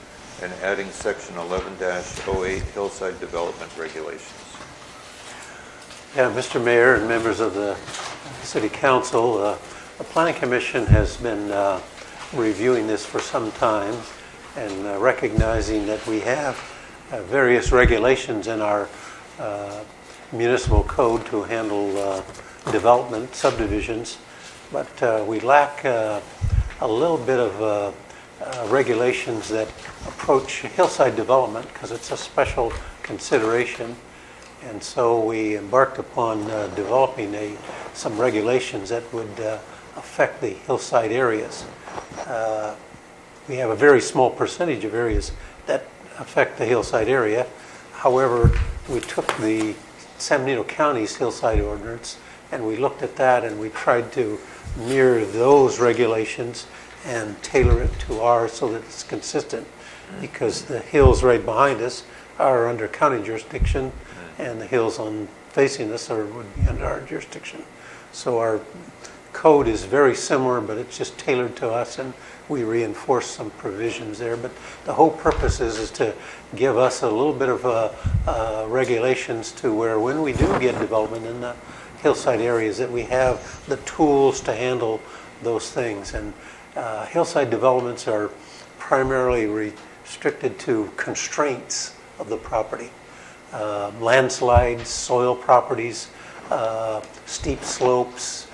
and adding section 11-08 hillside development regulations. Yeah, Mr. Mayor and members of the City Council, the Planning Commission has been reviewing this for some time and recognizing that we have various regulations in our municipal code to handle development, subdivisions, but we lack a little bit of regulations that approach hillside development because it's a special consideration. And so we embarked upon developing some regulations that would affect the hillside areas. We have a very small percentage of areas that affect the hillside area. However, we took the San Benito County's hillside ordinance and we looked at that and we tried to mirror those regulations and tailor it to ours so that it's consistent, because the hills right behind us are under county jurisdiction and the hills facing us would be under our jurisdiction. So our code is very similar, but it's just tailored to us, and we reinforce some provisions there. But the whole purpose is to give us a little bit of regulations to where when we do get development in the hillside areas that we have the tools to handle those things. And hillside developments are primarily restricted to constraints of the property. Landslides, soil properties, steep slopes,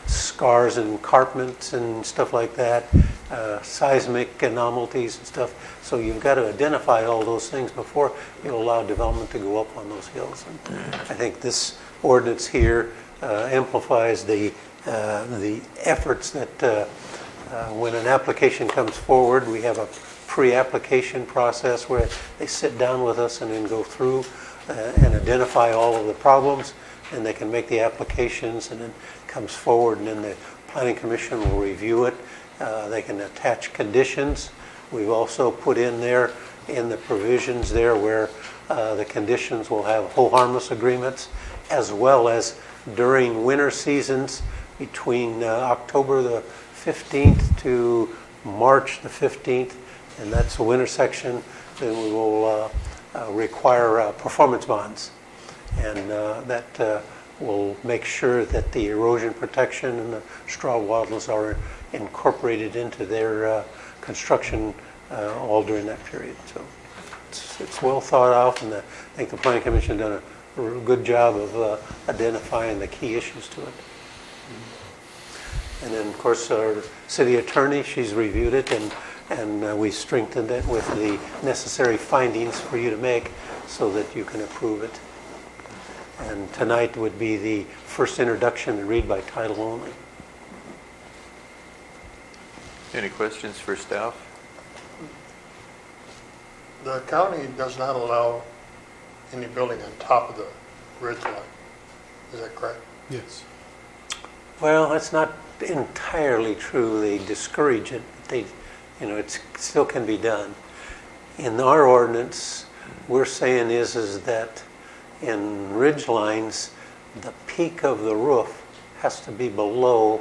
scars and carpets and stuff like that, seismic anomalies and stuff. So you've got to identify all those things before you allow development to go up on those hills. And I think this ordinance here amplifies the efforts that when an application comes forward, we have a pre-application process where they sit down with us and then go through and identify all of the problems, and they can make the applications, and then comes forward, and then the Planning Commission will review it. They can attach conditions. We've also put in there in the provisions there where the conditions will have whole harmless agreements, as well as during winter seasons between October the 15th to March the 15th, and that's the winter section, then we will require performance bonds. And that will make sure that the erosion protection and the straw wattles are incorporated into their construction all during that period. So it's well thought out, and I think the Planning Commission done a good job of identifying the key issues to it. And then, of course, our city attorney, she's reviewed it, and we strengthened it with the necessary findings for you to make so that you can approve it. And tonight would be the first introduction and read by title only. Any questions for staff? The county does not allow any building on top of the ridge line. Is that correct? Yes. Well, that's not entirely true. They discourage it. It still can be done. In our ordinance, we're saying is that in ridge lines, the peak of the roof has to be below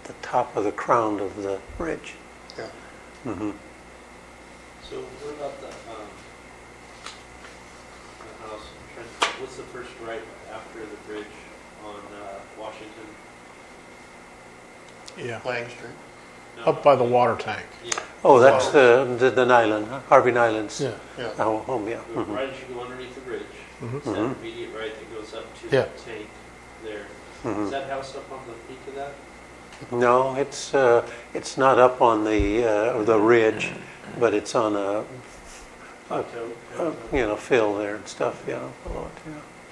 the top of the crown of the ridge. Yeah. Mm-hmm. So what about the house? What's the first right after the bridge on Washington? Yeah. Lang Street. No. Up by the water tank. Yeah. Oh, that's the Nyland, Harvey Nyland's Yeah. home, yeah. So Mhm. right as you go underneath the bridge, Mhm. it's that Mhm. immediate right that goes up to Yeah. the tank there. Mhm. Is that house up on the peak of that? No, it's not up on the ridge, but it's on a fill there and stuff, below it,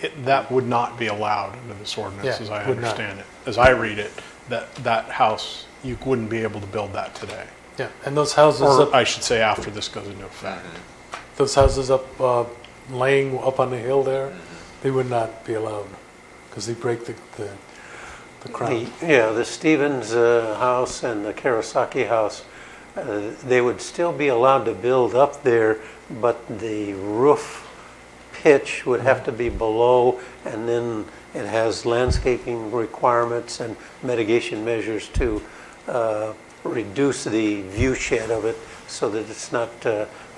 yeah. That would not be allowed under this ordinance, Yeah, as I would not. understand it. As I read it, that house, you wouldn't be able to build that today. Yeah, and those houses Or up, I should say after this goes into effect. those houses up, laying up on the hill there, they would not be allowed because they break the crown. The Stevens house and the Karasaki house, they would still be allowed to build up there, but the roof pitch would have to be below, and then it has landscaping requirements and mitigation measures to reduce the view shed of it so that it's not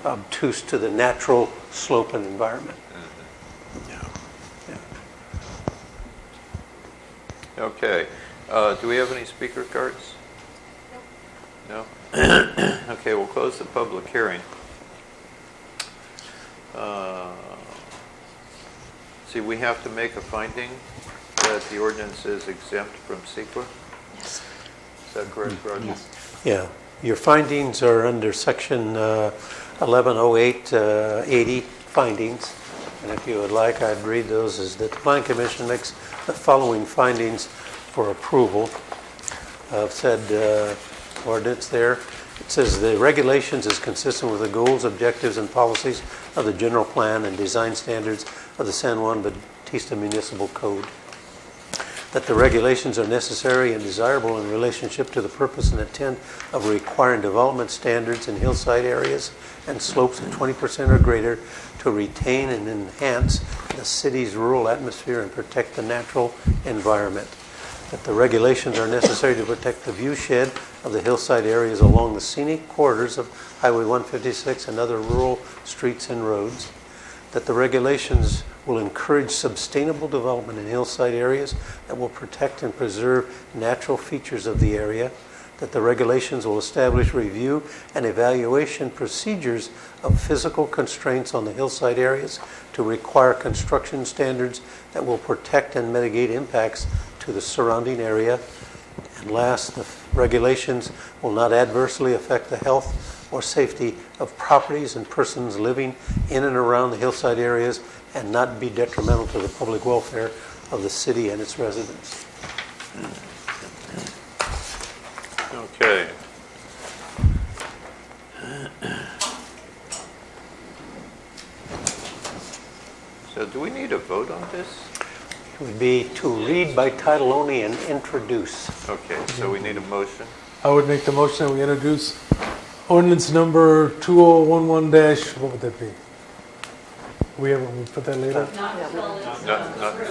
obtuse to the natural slope and environment. Okay. Do we have any speaker cards? No? Okay, we'll close the public hearing. See, we have to make a finding that the ordinance is exempt from CEQA? Yes. Is that correct, Roger? Yes. Yeah, your findings are under section 110880 findings. And if you would like, I'd read those as that the Planning Commission makes the following findings for approval of said ordinance there. It says the regulations is consistent with the goals, objectives, and policies of the general plan and design standards of the San Juan Bautista Municipal Code. That the regulations are necessary and desirable in relationship to the purpose and intent of requiring development standards in hillside areas and slopes of 20% or greater to retain and enhance the city's rural atmosphere and protect the natural environment. That the regulations are necessary to protect the view shed of the hillside areas along the scenic corridors of Highway 156 and other rural streets and roads. That the regulations will encourage sustainable development in hillside areas that will protect and preserve natural features of the area. That the regulations will establish review and evaluation procedures of physical constraints on the hillside areas to require construction standards that will protect and mitigate impacts to the surrounding area. And last, the regulations will not adversely affect the health or safety of properties and persons living in and around the hillside areas and not be detrimental to the public welfare of the city and its residents. Okay. So do we need a vote on this? It would be to read by title only and introduce. Okay, so we need a motion. I would make the motion that we introduce ordinance number 2011 what would that be? We put that later?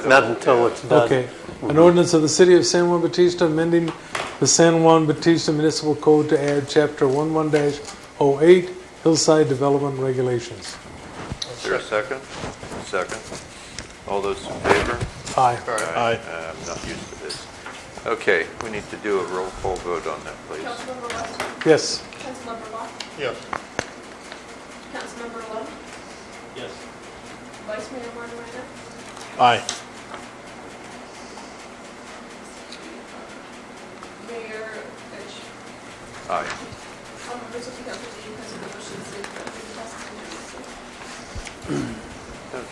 Not until it's done. Okay. An ordinance of the City of San Juan Bautista amending the San Juan Bautista Municipal Code to add Chapter 11-08 Hillside Development Regulations. Is there a second? Second. All those in favor? Aye. Aye. I'm not used to this. Okay, we need to do a roll call vote on that, please. Councilmember West? Yes. Councilmember Locke? Yes. Councilmember Love? Yes. Vice Mayor Martin? Aye. Mayor Fitch? Aye. All members of the council, do you present the motion to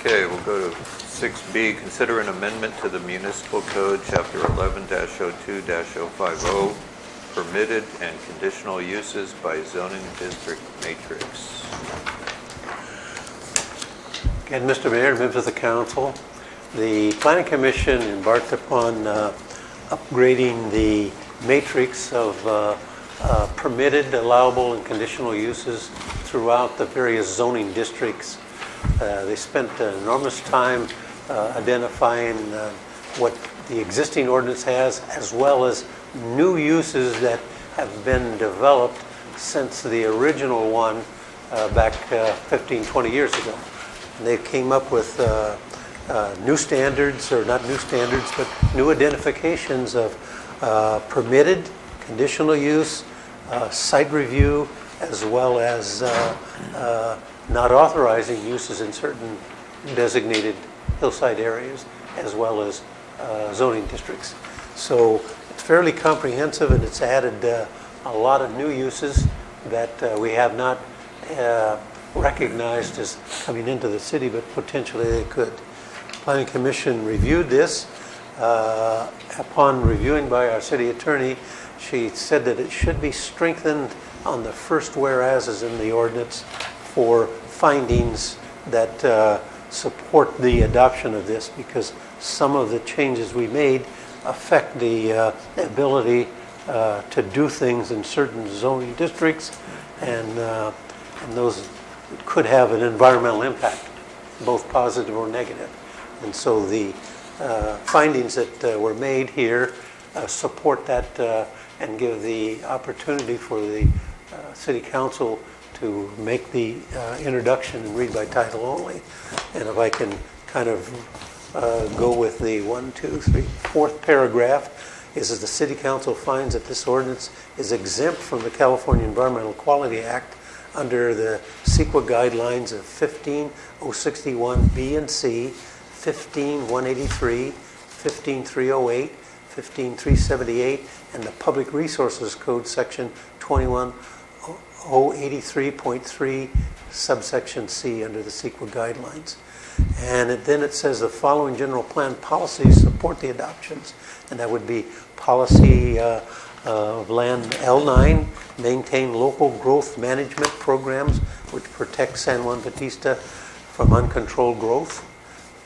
Okay, we'll go to 6B, consider an amendment to the Municipal Code, Chapter 11-02-050, permitted and conditional uses by zoning district matrix. Again, Mr. Mayor, members of the council, the Planning Commission embarked upon upgrading the matrix of permitted, allowable, and conditional uses throughout the various zoning districts. They spent enormous time identifying what the existing ordinance has, as well as new uses that have been developed since the original one back 15, 20 years ago. And they came up with new standards, or not new standards, but new identifications of permitted, conditional use, site review, as well as not authorizing uses in certain designated hillside areas, as well as zoning districts. So it's fairly comprehensive, and it's added a lot of new uses that we have not recognized as coming into the city, but potentially they could. Planning Commission reviewed this. Upon reviewing by our city attorney, she said that it should be strengthened on the first whereases in the ordinance for findings that support the adoption of this, because some of the changes we made affect the ability to do things in certain zoning districts, and those could have an environmental impact, both positive or negative. And so the findings that were made here support that and give the opportunity for the City Council to make the introduction and read by title only. And if I can kind of go with the 4th paragraph, is that the City Council finds that this ordinance is exempt from the California Environmental Quality Act under the CEQA guidelines of 15061B and C, 15183, 15308, 15378, and the Public Resources Code section 21083.3 subsection C under the CEQA guidelines. And then it says the following general plan policies support the adoptions, and that would be policy of land L9, maintain local growth management programs which protect San Juan Bautista from uncontrolled growth.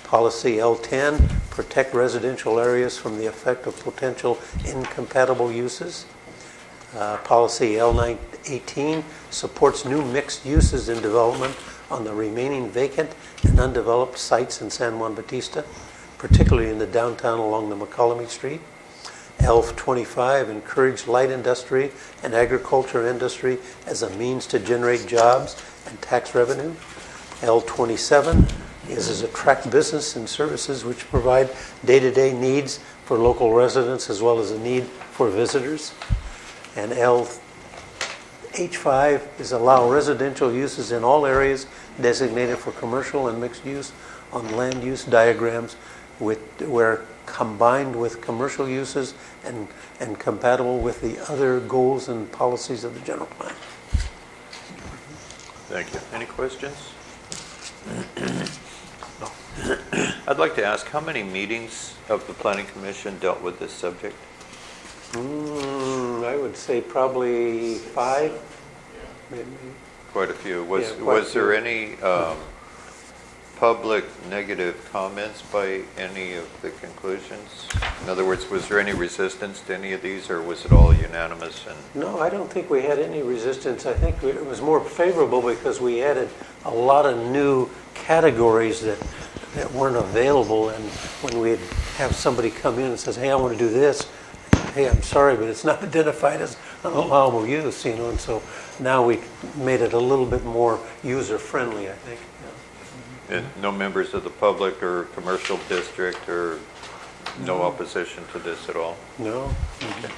Policy L10, protect residential areas from the effect of potential incompatible uses. Policy L18 supports new mixed uses in development on the remaining vacant and undeveloped sites in San Juan Bautista, particularly in the downtown along the McCollum Street. L25 encourage light industry and agriculture industry as a means to generate jobs and tax revenue. L27 is attract business and services which provide day-to-day needs for local residents as well as a need for visitors. And H5 is allow residential uses in all areas designated for commercial and mixed use on land use diagrams where combined with commercial uses and compatible with the other goals and policies of the general plan. Thank you. Any questions? I'd like to ask, how many meetings of the Planning Commission dealt with this subject? I would say probably 5, maybe. Quite a few. Was there any public negative comments by any of the conclusions? In other words, was there any resistance to any of these, or was it all unanimous? No, I don't think we had any resistance. I think it was more favorable because we added a lot of new categories that weren't available, and when we'd have somebody come in and says, hey, I want to do this, hey, I'm sorry, but it's not identified as an allowable use, and so now we made it a little bit more user-friendly, I think. And no members of the public or commercial district or No opposition to this at all? No? Okay.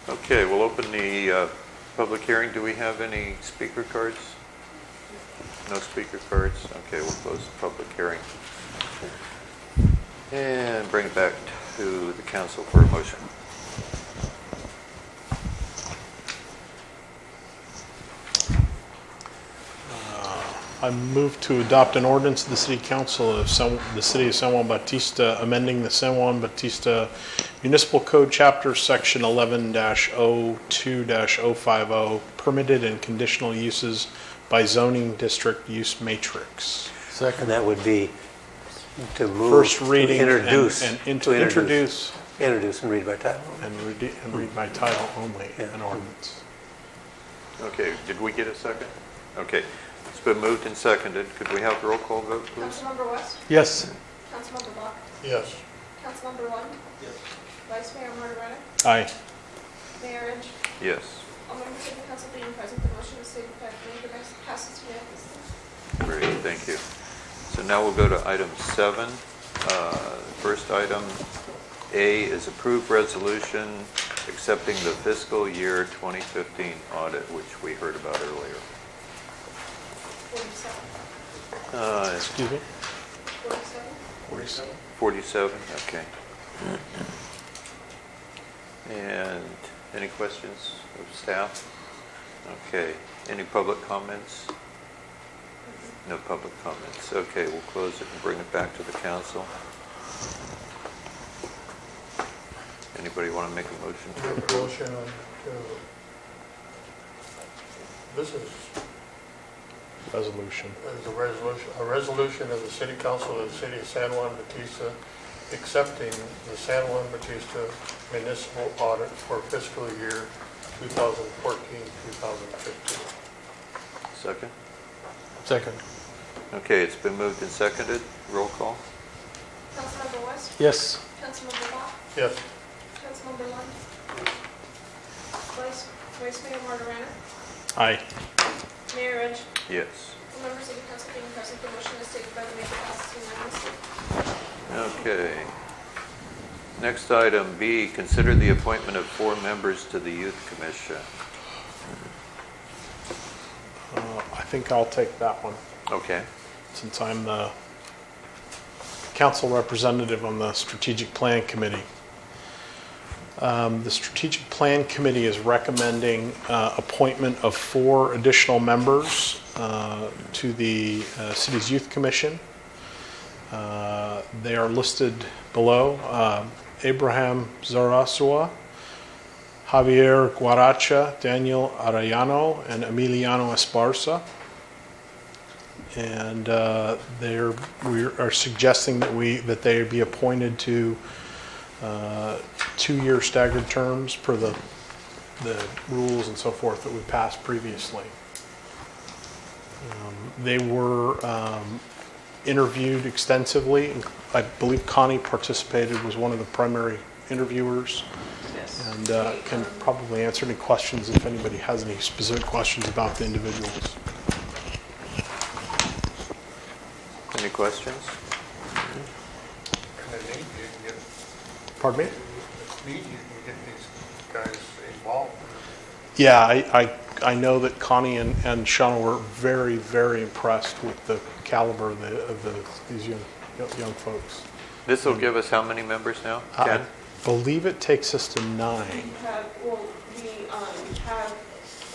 Okay, we'll open the public hearing. Do we have any speaker cards? No speaker cards? Okay, we'll close the public hearing. And bring it back to the council for a motion. I move to adopt an ordinance of the City Council of the City of San Juan Bautista, amending the San Juan Bautista Municipal Code Chapter Section 11-02-050, permitted and conditional uses by zoning district use matrix. Second, that would be to move. First reading to introduce. and to introduce Introduce and read by title. and read by title only, an ordinance. Okay, did we get a second? Okay, it's been moved and seconded. Could we have the roll call vote, please? Councilmember West? Yes. Councilmember Bach? Yes. Councilmember Lund? Yes. Vice Mayor Martirena? Aye. Mayor Ridge? Yes. All members of the council being present, the motion is stated by the mayor passes unanimously. Great, thank you. So now we'll go to item 7. First item, A, is approved resolution accepting the fiscal year 2015 audit, which we heard about earlier. 47. Excuse me? 47? 47, okay. And any questions of staff? Okay, any public comments? No public comments. Okay, we'll close it and bring it back to the council. Anybody want to make a motion to Make a approve? motion to, this is Resolution. a resolution of the City Council of the City of San Juan Bautista accepting the San Juan Bautista municipal audit for fiscal year 2014-2015. Second? Second. Okay, it's been moved and seconded. Roll call? Councilmember West? Yes. Councilmember Bach? Yes. Councilmember Lund? Vice Mayor Martirena? Aye. Mayor Ridge? Yes. All members of the council being present, the motion is stated by the mayor passes unanimously. Okay. Next item, B, consider the appointment of 4 members to the Youth Commission. I think I'll take that one, Okay. since I'm the council representative on the Strategic Plan Committee. The Strategic Plan Committee is recommending appointment of 4 additional members to the city's Youth Commission. They are listed below. Abraham Zarasua, Javier Guaracha, Daniel Arellano, and Emiliano Esparza. And we are suggesting that they be appointed to 2-year staggered terms per the rules and so forth that we passed previously. They were interviewed extensively. I believe Connie participated, was one of the primary interviewers, and can probably answer any questions if anybody has any specific questions about the individuals. Any questions? And then you can get, Pardon me? it's neat, you can get these guys involved. Yeah, I know that Connie and Shauna were very, very impressed with the caliber of these young folks. This will give us how many members now? 10? I believe it takes us to 9. We have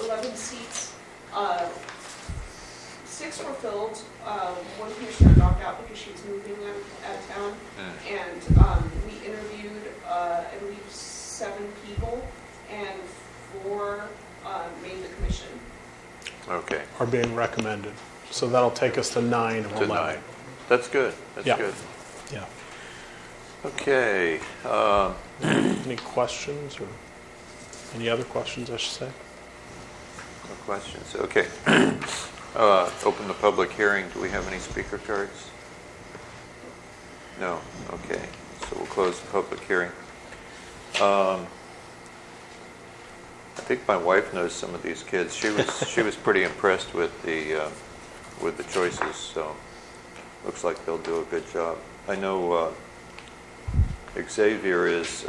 11 seats. 6 were filled. One commissioner dropped out because she was moving out of town. And we interviewed, I believe, 7 people, and 4 made the commission. Okay. Are being recommended. So that'll take us to 9 of 11. 9. That's good. That's good. Yeah. Okay. Any questions or any other questions, I should say? No questions. Okay. Open the public hearing. Do we have any speaker cards? No. Okay. So we'll close the public hearing. I think my wife knows some of these kids. She was pretty impressed with the choices. So looks like they'll do a good job. I know Xavier is,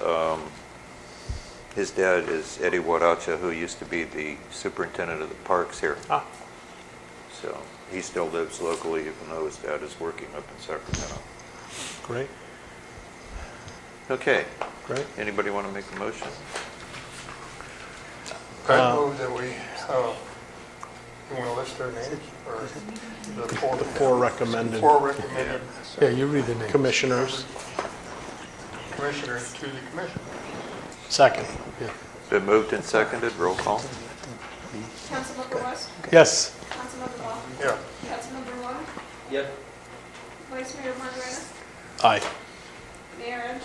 his dad is Eddie Waracha, who used to be the superintendent of the parks here. Ah. So he still lives locally, even though his dad is working up in Sacramento. Great. Okay. Great. Anybody want to make a motion? I move that we, you want to list their names, or the four? The four recommended. Four recommended. Yeah, you read the name. Commissioners. Commissioners to the commission. Second. Yeah. Been moved and seconded. Roll call. Councilmember West? Yes. Councilmember Law? Yeah. Councilmember Long? Yep. Vice Mayor Margarita? Aye. Mayor Edge?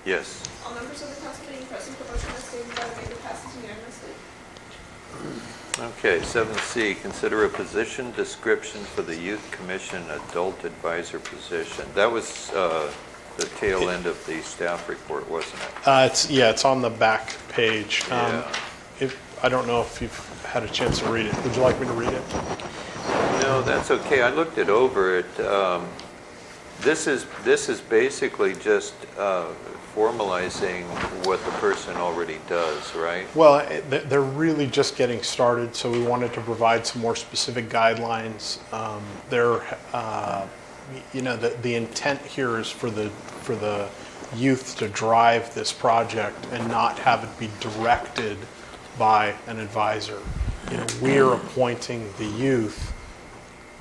Yes. All members of the council being present, the motion as stated by the mayor passes unanimously. Okay, 7C, consider a position description for the Youth Commission Adult Advisor position. That was the tail end of the staff report, wasn't it? It's on the back page. Yeah. I don't know if you've had a chance to read it. Would you like me to read it? No, that's okay. I looked it over. This is basically just formalizing what the person already does, right? Well, they're really just getting started, so we wanted to provide some more specific guidelines. The intent here is for the youth to drive this project and not have it be directed by an advisor. We're appointing the youth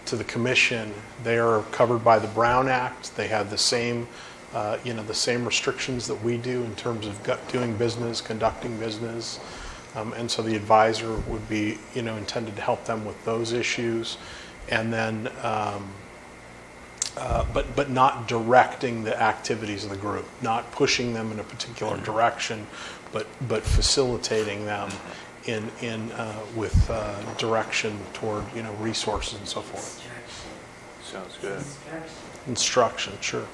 to the commission. They are covered by the Brown Act. They have the same the same restrictions that we do in terms of doing business, conducting business. And so the advisor would be, intended to help them with those issues. And then, but not directing the activities of the group, not pushing them in a particular direction, but facilitating them with direction toward, resources and so forth. Sounds good. Instruction, sure.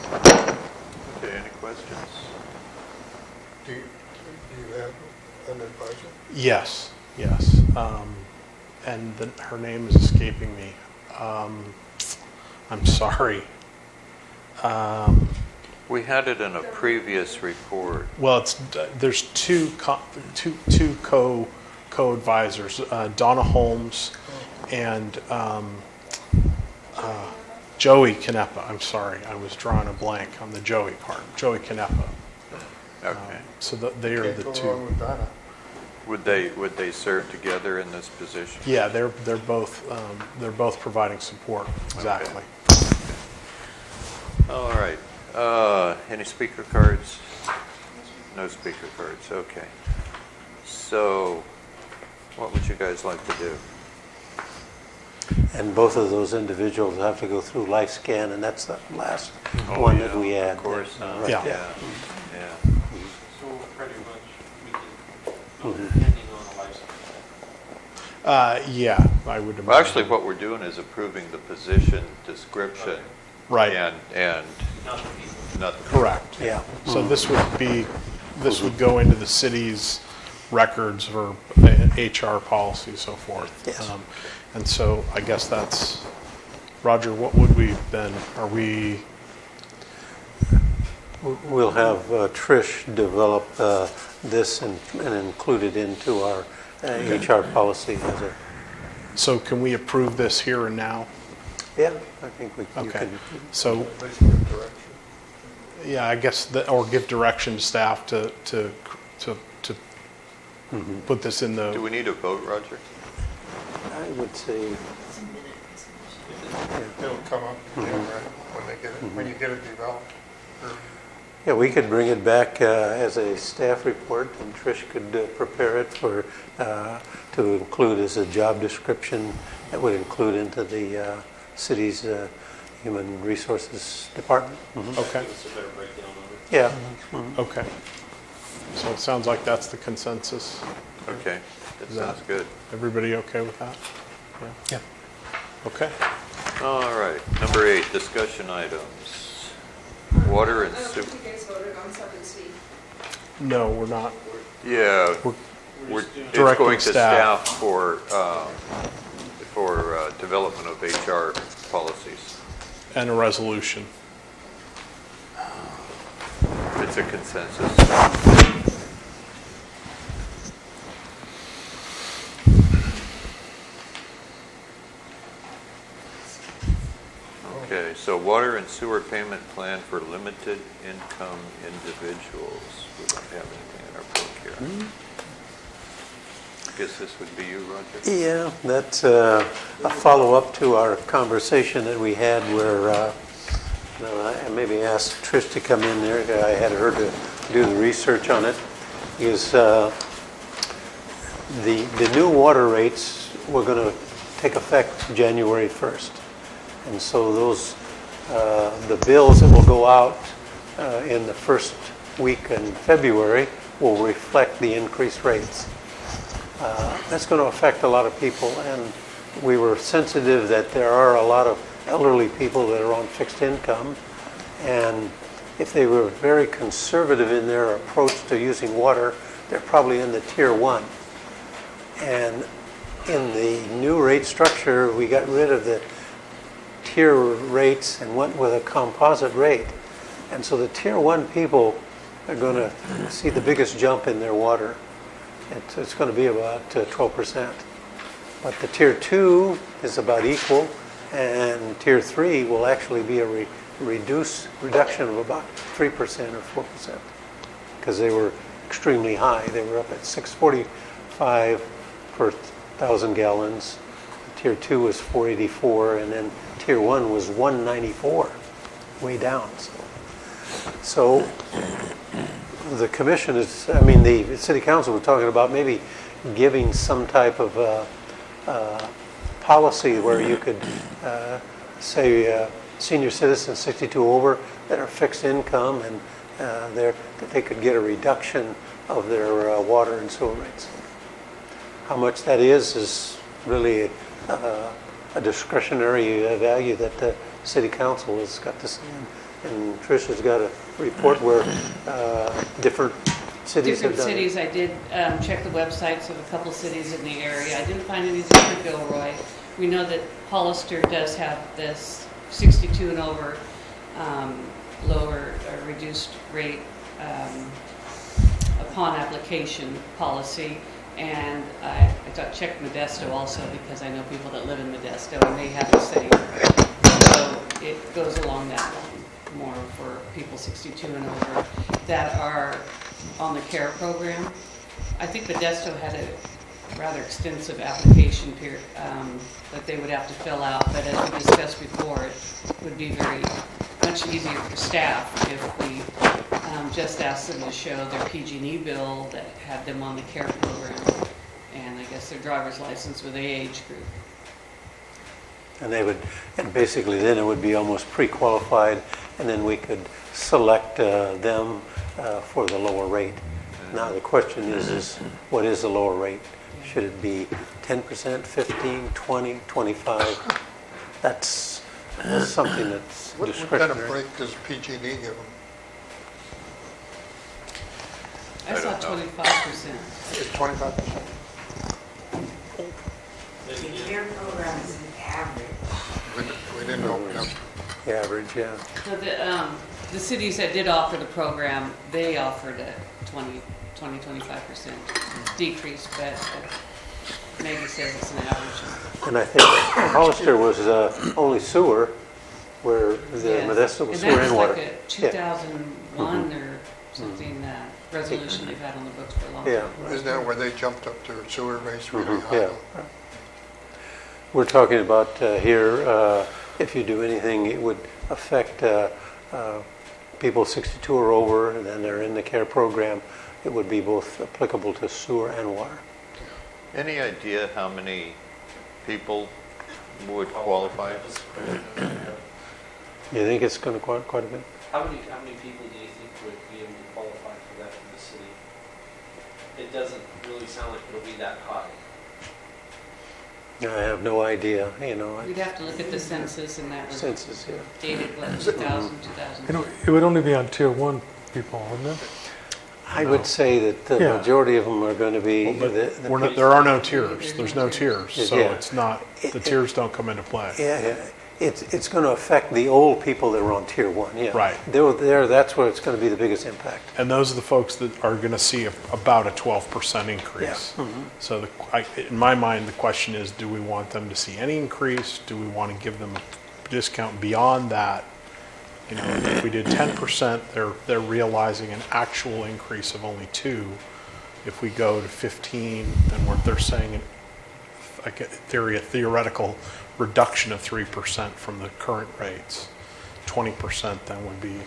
Okay, any questions? Do you have an advisor? Yes. And her name is escaping me. I'm sorry. We had it in a previous report. Well, there's two co-advisors, Donna Holmes and Joey Canepa. I'm sorry, I was drawing a blank on the Joey part. Joey Canepa. Okay. So they are the Can't go two. wrong with Donna. Would they serve together in this position? Yeah, they're both providing support. Exactly. Okay. All right. Any speaker cards? No speaker cards. Okay. So, what would you guys like to do? And both of those individuals have to go through life scan, and that's the last one that we add. Of course. Right. Yeah. Yeah. So pretty much we can, depending on the life cycle. Yeah, I would imagine. Well, actually, what we're doing is approving the position description. Right. And Not the people. not the people. Correct. Yeah. So this would go into the city's records for HR policy, so forth. Yes. And so I guess that's, Roger, what would we then, We'll have Trish develop this and include it into our HR policy. So can we approve this here and now? Yeah, I think you Okay. can. So, Basically, direction. yeah, I guess, or give direction to staff to put this in Do the, we need a vote, Roger? I would say, It'll come up, right, when they get it, when you get it developed. yeah, we could bring it back as a staff report, and Trish could prepare it to include as a job description that would include into the city's Human Resources Department. okay, Give us a better breakdown of it. Yeah. okay. So it sounds like that's the consensus. Okay, that Is that- sounds good. Everybody okay with that? Yeah. Okay. All right, number 8, discussion items. Water and I don't sewer. think you guys voted on 7C. No, we're not. Yeah, We're it's directing going to staff. staff for development of HR policies. And a resolution. That's a consensus. Okay, so water and sewer payment plan for limited income individuals. We don't have anything in our book here. Guess this would be you, Roger? Yeah, that's a follow-up to our conversation that we had where I maybe asked Trish to come in there. I had her to do the research on it. Is the new water rates were going to take effect January 1st. And so those, the bills that will go out in the first week in February will reflect the increased rates. That's going to affect a lot of people, and we were sensitive that there are a lot of elderly people that are on fixed income, and if they were very conservative in their approach to using water, they're probably in the tier 1. And in the new rate structure, we got rid of the tier rates and went with a composite rate. And so the tier 1 people are going to see the biggest jump in their water. It's going to be about 12%. But the tier 2 is about equal, and tier 3 will actually be a reduction of about 3% or 4%, because they were extremely high. They were up at 645 per 1,000 gallons. Tier 2 was 484, and then Tier 1 was 194, way down. So the commission is, the city council was talking about maybe giving some type of policy where you could say senior citizens 62 over that are fixed income, and that they could get a reduction of their water and sewer rates. How much that is really a discretionary value that the city council has got to see. And Tricia's got a report where different cities have done cities. I did check the websites of a couple cities in the area. I didn't find anything for Gilroy. We know that Hollister does have this 62 and over lower or reduced rate upon application policy. And I checked Modesto also, because I know people that live in Modesto, and they have the same. So it goes along that line, more for people 62 and over that are on the CARE program. I think Modesto had a rather extensive application period that they would have to fill out, but as we discussed before, it would be very much easier for staff if we just asked them to show their PG&E bill that had them on the CARE program, and I guess their driver's license with the age group. And they would, and basically then it would be almost pre-qualified, and then we could select them for the lower rate. Now the question is what is the lower rate? Should it be 10%, 15, 20, 25? That's something that's discretionary. What kind of break does PG&E give them? I saw 25%. It's 25%. The CARE program is an average. We didn't know. The average, yeah. So the cities that did offer the program, they offered a 25% decrease, but Maggie says it's an average. And I think Hollister was only sewer, where the Modesto was sewer and water. And that was like a 2001 or something resolution they've had on the books for a long time. Isn't that where they jumped up their sewer rates really high? Yeah. We're talking about here, if you do anything, it would affect people 62 or over, and then they're in the CARE program. It would be both applicable to sewer and water. Any idea how many people would qualify? You think it's going to quite a bit? How many people do you think would be able to qualify for that in the city? It doesn't really sound like it'll be that high. I have no idea, We'd have to look at the census, and that was dated, 2000, 2000. It would only be on tier 1 people, wouldn't it? I would say that the majority of them are going to be... there are no tiers. There's no tiers, so it's not, the tiers don't come into play. Yeah, it's going to affect the old people that were on Tier 1, yeah. Right. That's where it's going to be the biggest impact. And those are the folks that are going to see about a 12% increase. Yeah. Mhm. So in my mind, the question is, do we want them to see any increase? Do we want to give them a discount beyond that? You know, if we did 10%, they're realizing an actual increase of only 2%. If we go to 15, then they're saying, like in theory, a theoretical reduction of 3% from the current rates. 20% then would be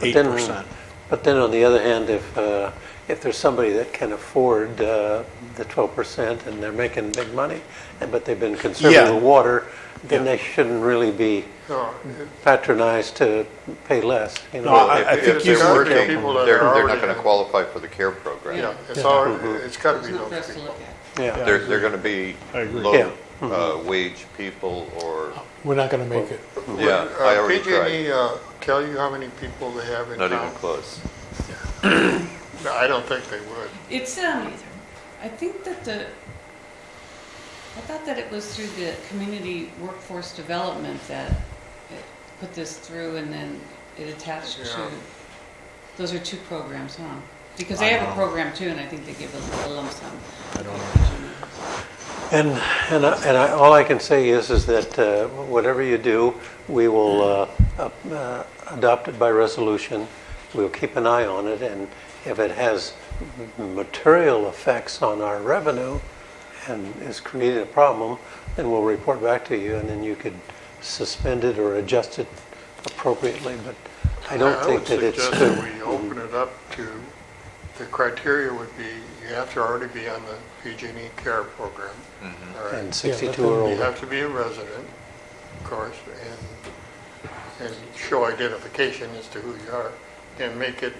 8%. But then on the other hand, if there's somebody that can afford the 12% and they're making big money, but they've been conserving with water, then they shouldn't really be patronized to pay less. You know? No, I think they're working, they're not going to qualify for the CARE program. Yeah, it's got to be those people. Yeah. They're going to be low wage people or... We're not going to make it. Yeah, I already PG&E tried. tell you how many people they have in Not town? even close. No, I don't think they would. It's, I think that I thought that it was through the community workforce development that it put this through and then it attached to, those are 2 programs, huh? Because they have a program too, and I think they give a lump sum. I don't know. And all I can say is that whatever you do, we will adopt it by resolution. We'll keep an eye on it, and if it has material effects on our revenue and is creating a problem, then we'll report back to you, and then you could suspend it or adjust it appropriately. But I don't think that it's I would suggest that we open it up to, the criteria would be, you have to already be on the PG&E CARE program. All right. And 62 or older. You have to be a resident, of course, and show identification as to who you are, and make it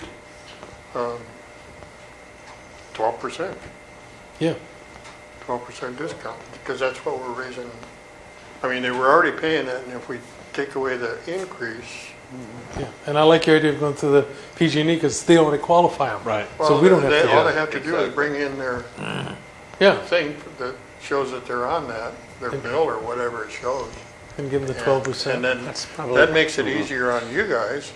12%. Yeah. 12% discount, because that's what we're raising. I mean, they were already paying it, and if we take away the increase. Yeah, and I like your idea of going through the PG&E because they already qualify them. Right. So we don't have to. All they have to do is bring in their thing that shows that they're on their bill or whatever it shows. And give them the 12%. And then that makes it easier on you guys,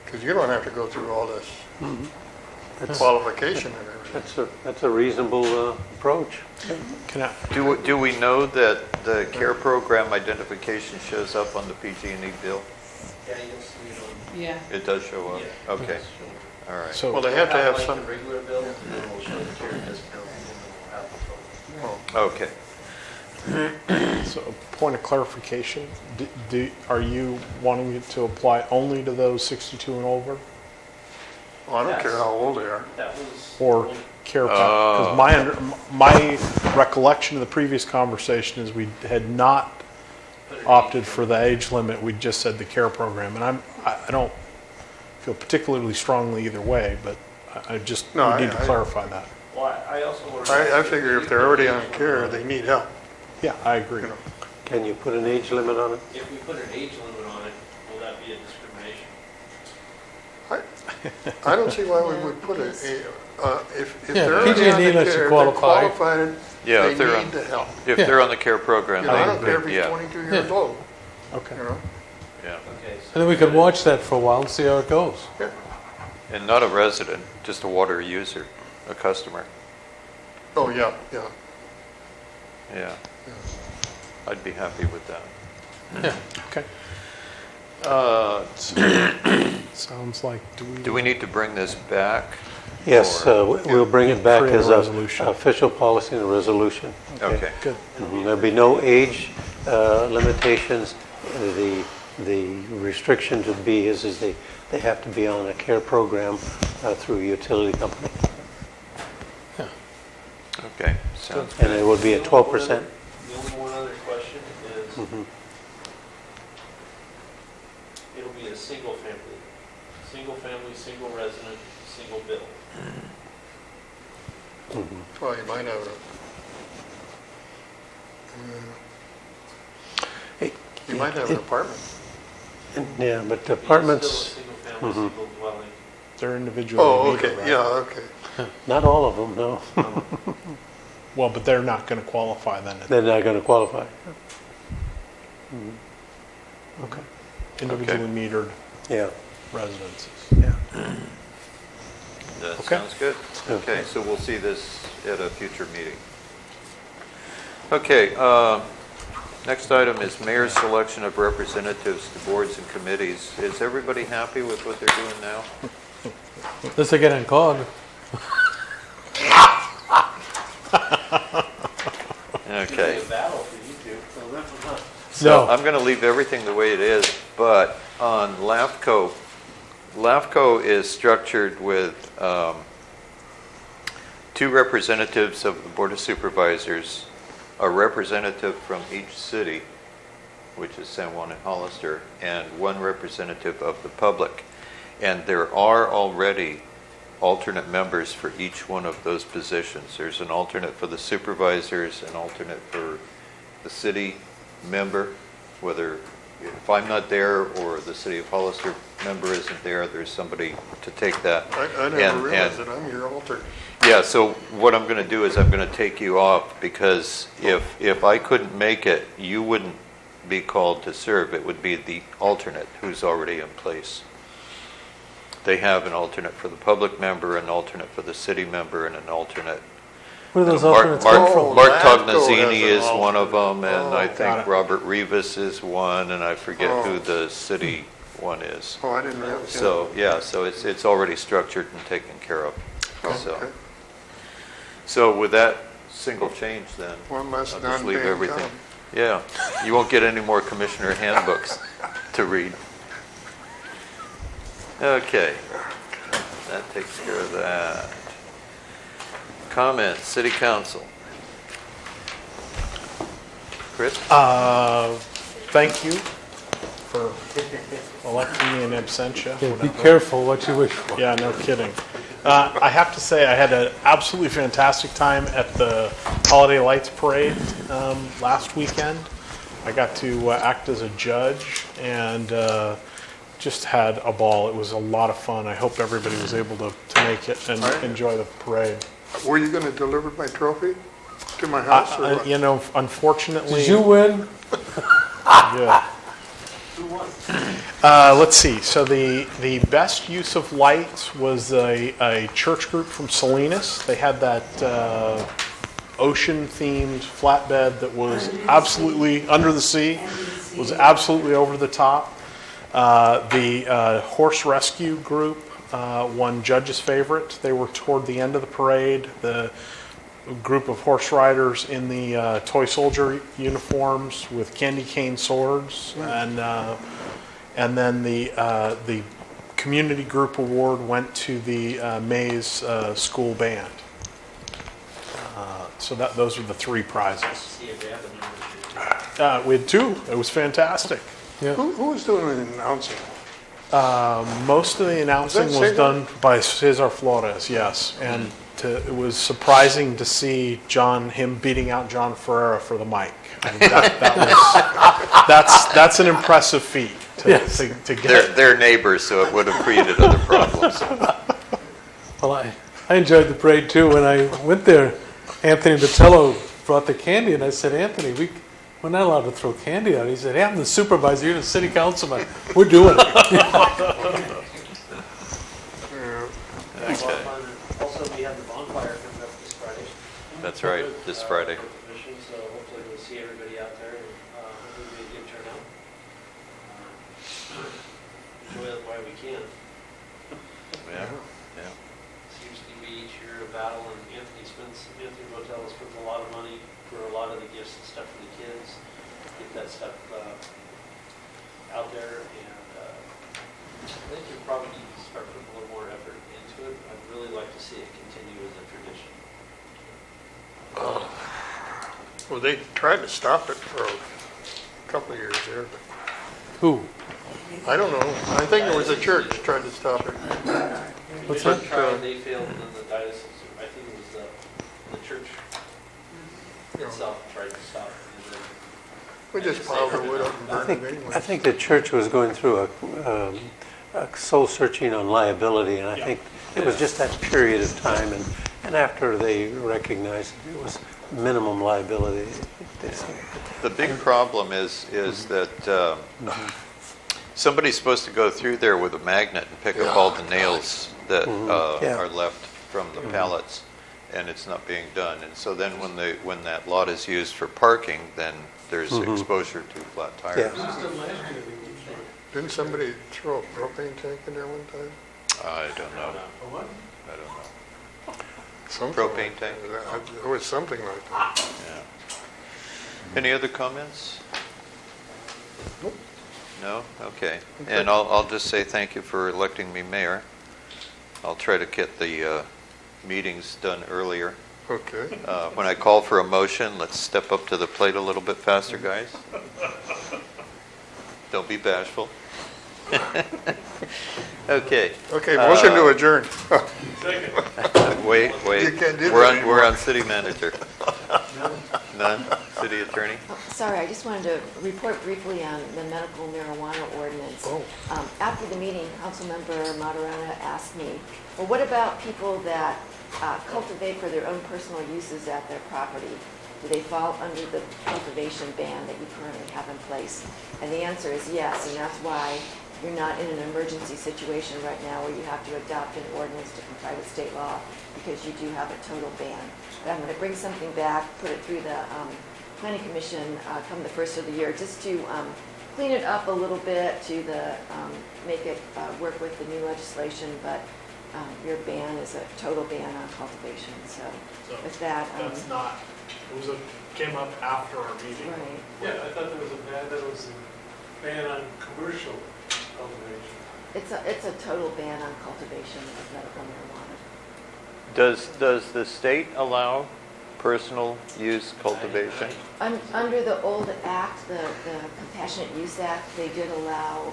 because you don't have to go through all this qualification and everything. That's a reasonable approach. Do we know that the CARE program identification shows up on the PG&E bill? Yeah, you'll see it on. Yeah. It does show up? Yeah. Okay. All right. So well, they have to have like some. the regular bill, and then we'll show the CARE discount, and then we'll have the total. Okay. So, a point of clarification, are you wanting it to apply only to those 62 and over? Well, I don't care how old they are. That was. Or CARE pack? Because my recollection of the previous conversation is we had not opted for the age limit. We just said the CARE program, and I don't feel particularly strongly either way, but I just need to clarify that. Well, I also want I figure if they're already on CARE, they need help. Yeah, I agree. Can you put an age limit on it? If we put an age limit on it, will that be a discrimination? I don't see why we would put it. If they're PG&E already on the lets you CARE, they're qualified. qualified. Yeah, they if they're need the help. If they're on the CARE program, I don't care if he's yeah. 22 years old. Okay. You know? Yeah. Okay. And then we could watch that for a while and see how it goes. Yeah. And not a resident, just a water user, a customer. Oh yeah, yeah. Yeah. I'd be happy with that. Yeah. Okay. Sounds like, Do we need to bring this back? Yes, we'll bring it back Create a as resolution. an official policy and a resolution. Okay. Good. There'll be no age limitations. The restriction to be is they have to be on a CARE program through a utility company. Okay, sounds good. And it would be at 12%. The only one other question is, it'll be a single family, single resident, single bill. Well, you might have you might have an apartment. Yeah, but It's apartments, still a single family, single dwelling. They're individually Oh, metered, okay, right? yeah, okay. not all of them, no. Well, but they're not going to qualify then. They're not going to qualify. Okay. Individually metered Yeah. residences. Yeah. That Okay. sounds good. Okay, so we'll see this at a future meeting. Okay, next item is mayor's selection of representatives to boards and committees. Is everybody happy with what they're doing now? Let's get on cog. Okay. It'll be a battle for you two. So No. I'm going to leave everything the way it is, but on LAFCO is structured with 2 representatives of the Board of Supervisors, a representative from each city, which is San Juan and Hollister, and 1 representative of the public. And there are already alternate members for each one of those positions. There's an alternate for the supervisors, an alternate for the city member, whether if I'm not there or the city of Hollister member isn't there, there's somebody to take that. I never realized that I'm your alternate. Yeah, so what I'm going to do is I'm going to take you off, because if I couldn't make it, you wouldn't be called to serve. It would be the alternate who's already in place. They have an alternate for the public member, an alternate for the city member, and an alternate. Where are those Mark alternates come from? Mark LAFCO Tognazini has is an one of them, alternate. and I Got think it. Robert Rivas is one, and I forget Oh. who the city one is. Oh, I didn't realize. So, yeah, so it's already structured and taken care of. So, Okay. so with that single change then, One less I'll just leave non-paying everything. job. Yeah, you won't get any more commissioner handbooks to read. Okay, that takes care of that. Comments, city council. Chris? Thank you for electing me in absentia. Yeah, be whatever. careful what you wish for. Yeah, no kidding. I have to say, I had an absolutely fantastic time at the Holiday Lights Parade last weekend. I got to act as a judge and just had a ball. It was a lot of fun. I hope everybody was able to make it and enjoy the parade. Were you going to deliver my trophy to my house or what? You know, unfortunately... Did you win? Yeah. Let's see. So the best use of lights was a church group from Salinas. They had that ocean-themed flatbed that was absolutely under the sea, was absolutely over the top. The horse rescue group won judge's favorite. They were toward the end of the parade. The group of horse riders in the toy soldier uniforms with candy cane swords, and then the community group award went to the Mays school band. So those are the 3 prizes. We had 2. It was fantastic. Yeah. Who was doing the announcing? Most of the announcing Was that was Cesar? done by Cesar Flores, yes, and it was surprising to see him beating out John Ferreira for the mic. I mean, that's an impressive feat to get. They're neighbors, so it would have created other problems. Well, I enjoyed the parade too. When I went there, Anthony Botello brought the candy, and I said, Anthony, we're not allowed to throw candy out. He said, hey, I'm the supervisor, you're the city councilman. We're doing it. Okay. Also, we have the bonfire coming up this Friday. That's right, this Friday. So hopefully we'll see everybody out there, and hopefully it'll be a good turnout. Enjoy it while we can. Yeah, yeah. Seems to be each year a battle, and Anthony Botello spends a lot of money for a lot of the gifts and stuff for the kids. Get that stuff out there, and I think we probably need to start putting a little more effort into it. I'd really like to see it continue as a tradition. Well, they tried to stop it for a couple of years there, but Who? I don't know. I think it was the church tried to stop it. What's They that? tried, they failed, and then the diocese, I think it was the church itself tried to stop it. And then We just piled the wood up and burned it anyway. I think the church was going through a soul searching on liability, and I think it was just that period of time, and after they recognized it was minimum liability. The big problem is that somebody's supposed to go through there with a magnet and pick up all the nails that are left from the pallets, and it's not being done. And so then when that lot is used for parking, then there's exposure to flat tires. Didn't somebody throw a propane tank in there one time? I don't know. What? I don't know. Something Propane tank? There was something like that. Yeah. Any other comments? No? Okay. And I'll just say thank you for electing me mayor. I'll try to get the meetings done earlier. Okay. When I call for a motion, let's step up to the plate a little bit faster, guys. Don't be bashful. Okay. Okay, motion to adjourn. Wait. You can't do that We're anymore. on city manager. None? City attorney? Sorry, I just wanted to report briefly on the medical marijuana ordinance. After the meeting, Councilmember Maturana asked me, well, what about people that cultivate for their own personal uses at their property? Do they fall under the cultivation ban that you currently have in place? And the answer is yes, and that's why you're not in an emergency situation right now where you have to adopt an ordinance to comply with state law, because you do have a total ban. But I'm going to bring something back, put it through the Planning Commission come the first of the year, just to clean it up a little bit, to make it work with the new legislation, but your ban is a total ban on cultivation. So with that... That's not, came up after our meeting. Right. Yeah, I thought there was a ban on commercial cultivation. It's a total ban on cultivation of medical marijuana. Does the state allow personal use cultivation? Under the old act, the Compassionate Use Act, they did allow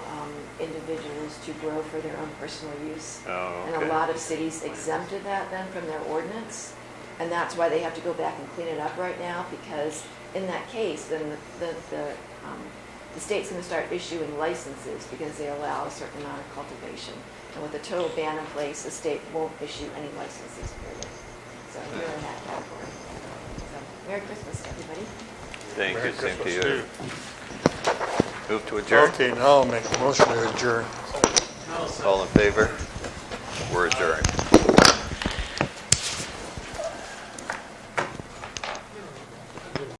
individuals to grow for their own personal use. Oh, okay. And a lot of cities exempted that then from their ordinance. And that's why they have to go back and clean it up right now, because in that case, then the state's going to start issuing licenses because they allow a certain amount of cultivation. And with a total ban in place, the state won't issue any licenses, period. So you're in that category. So Merry Christmas, everybody. Thank you, same to Christmas you. Move to adjourn. Okay, now I'll make a motion to adjourn. All in favor? We're adjourned.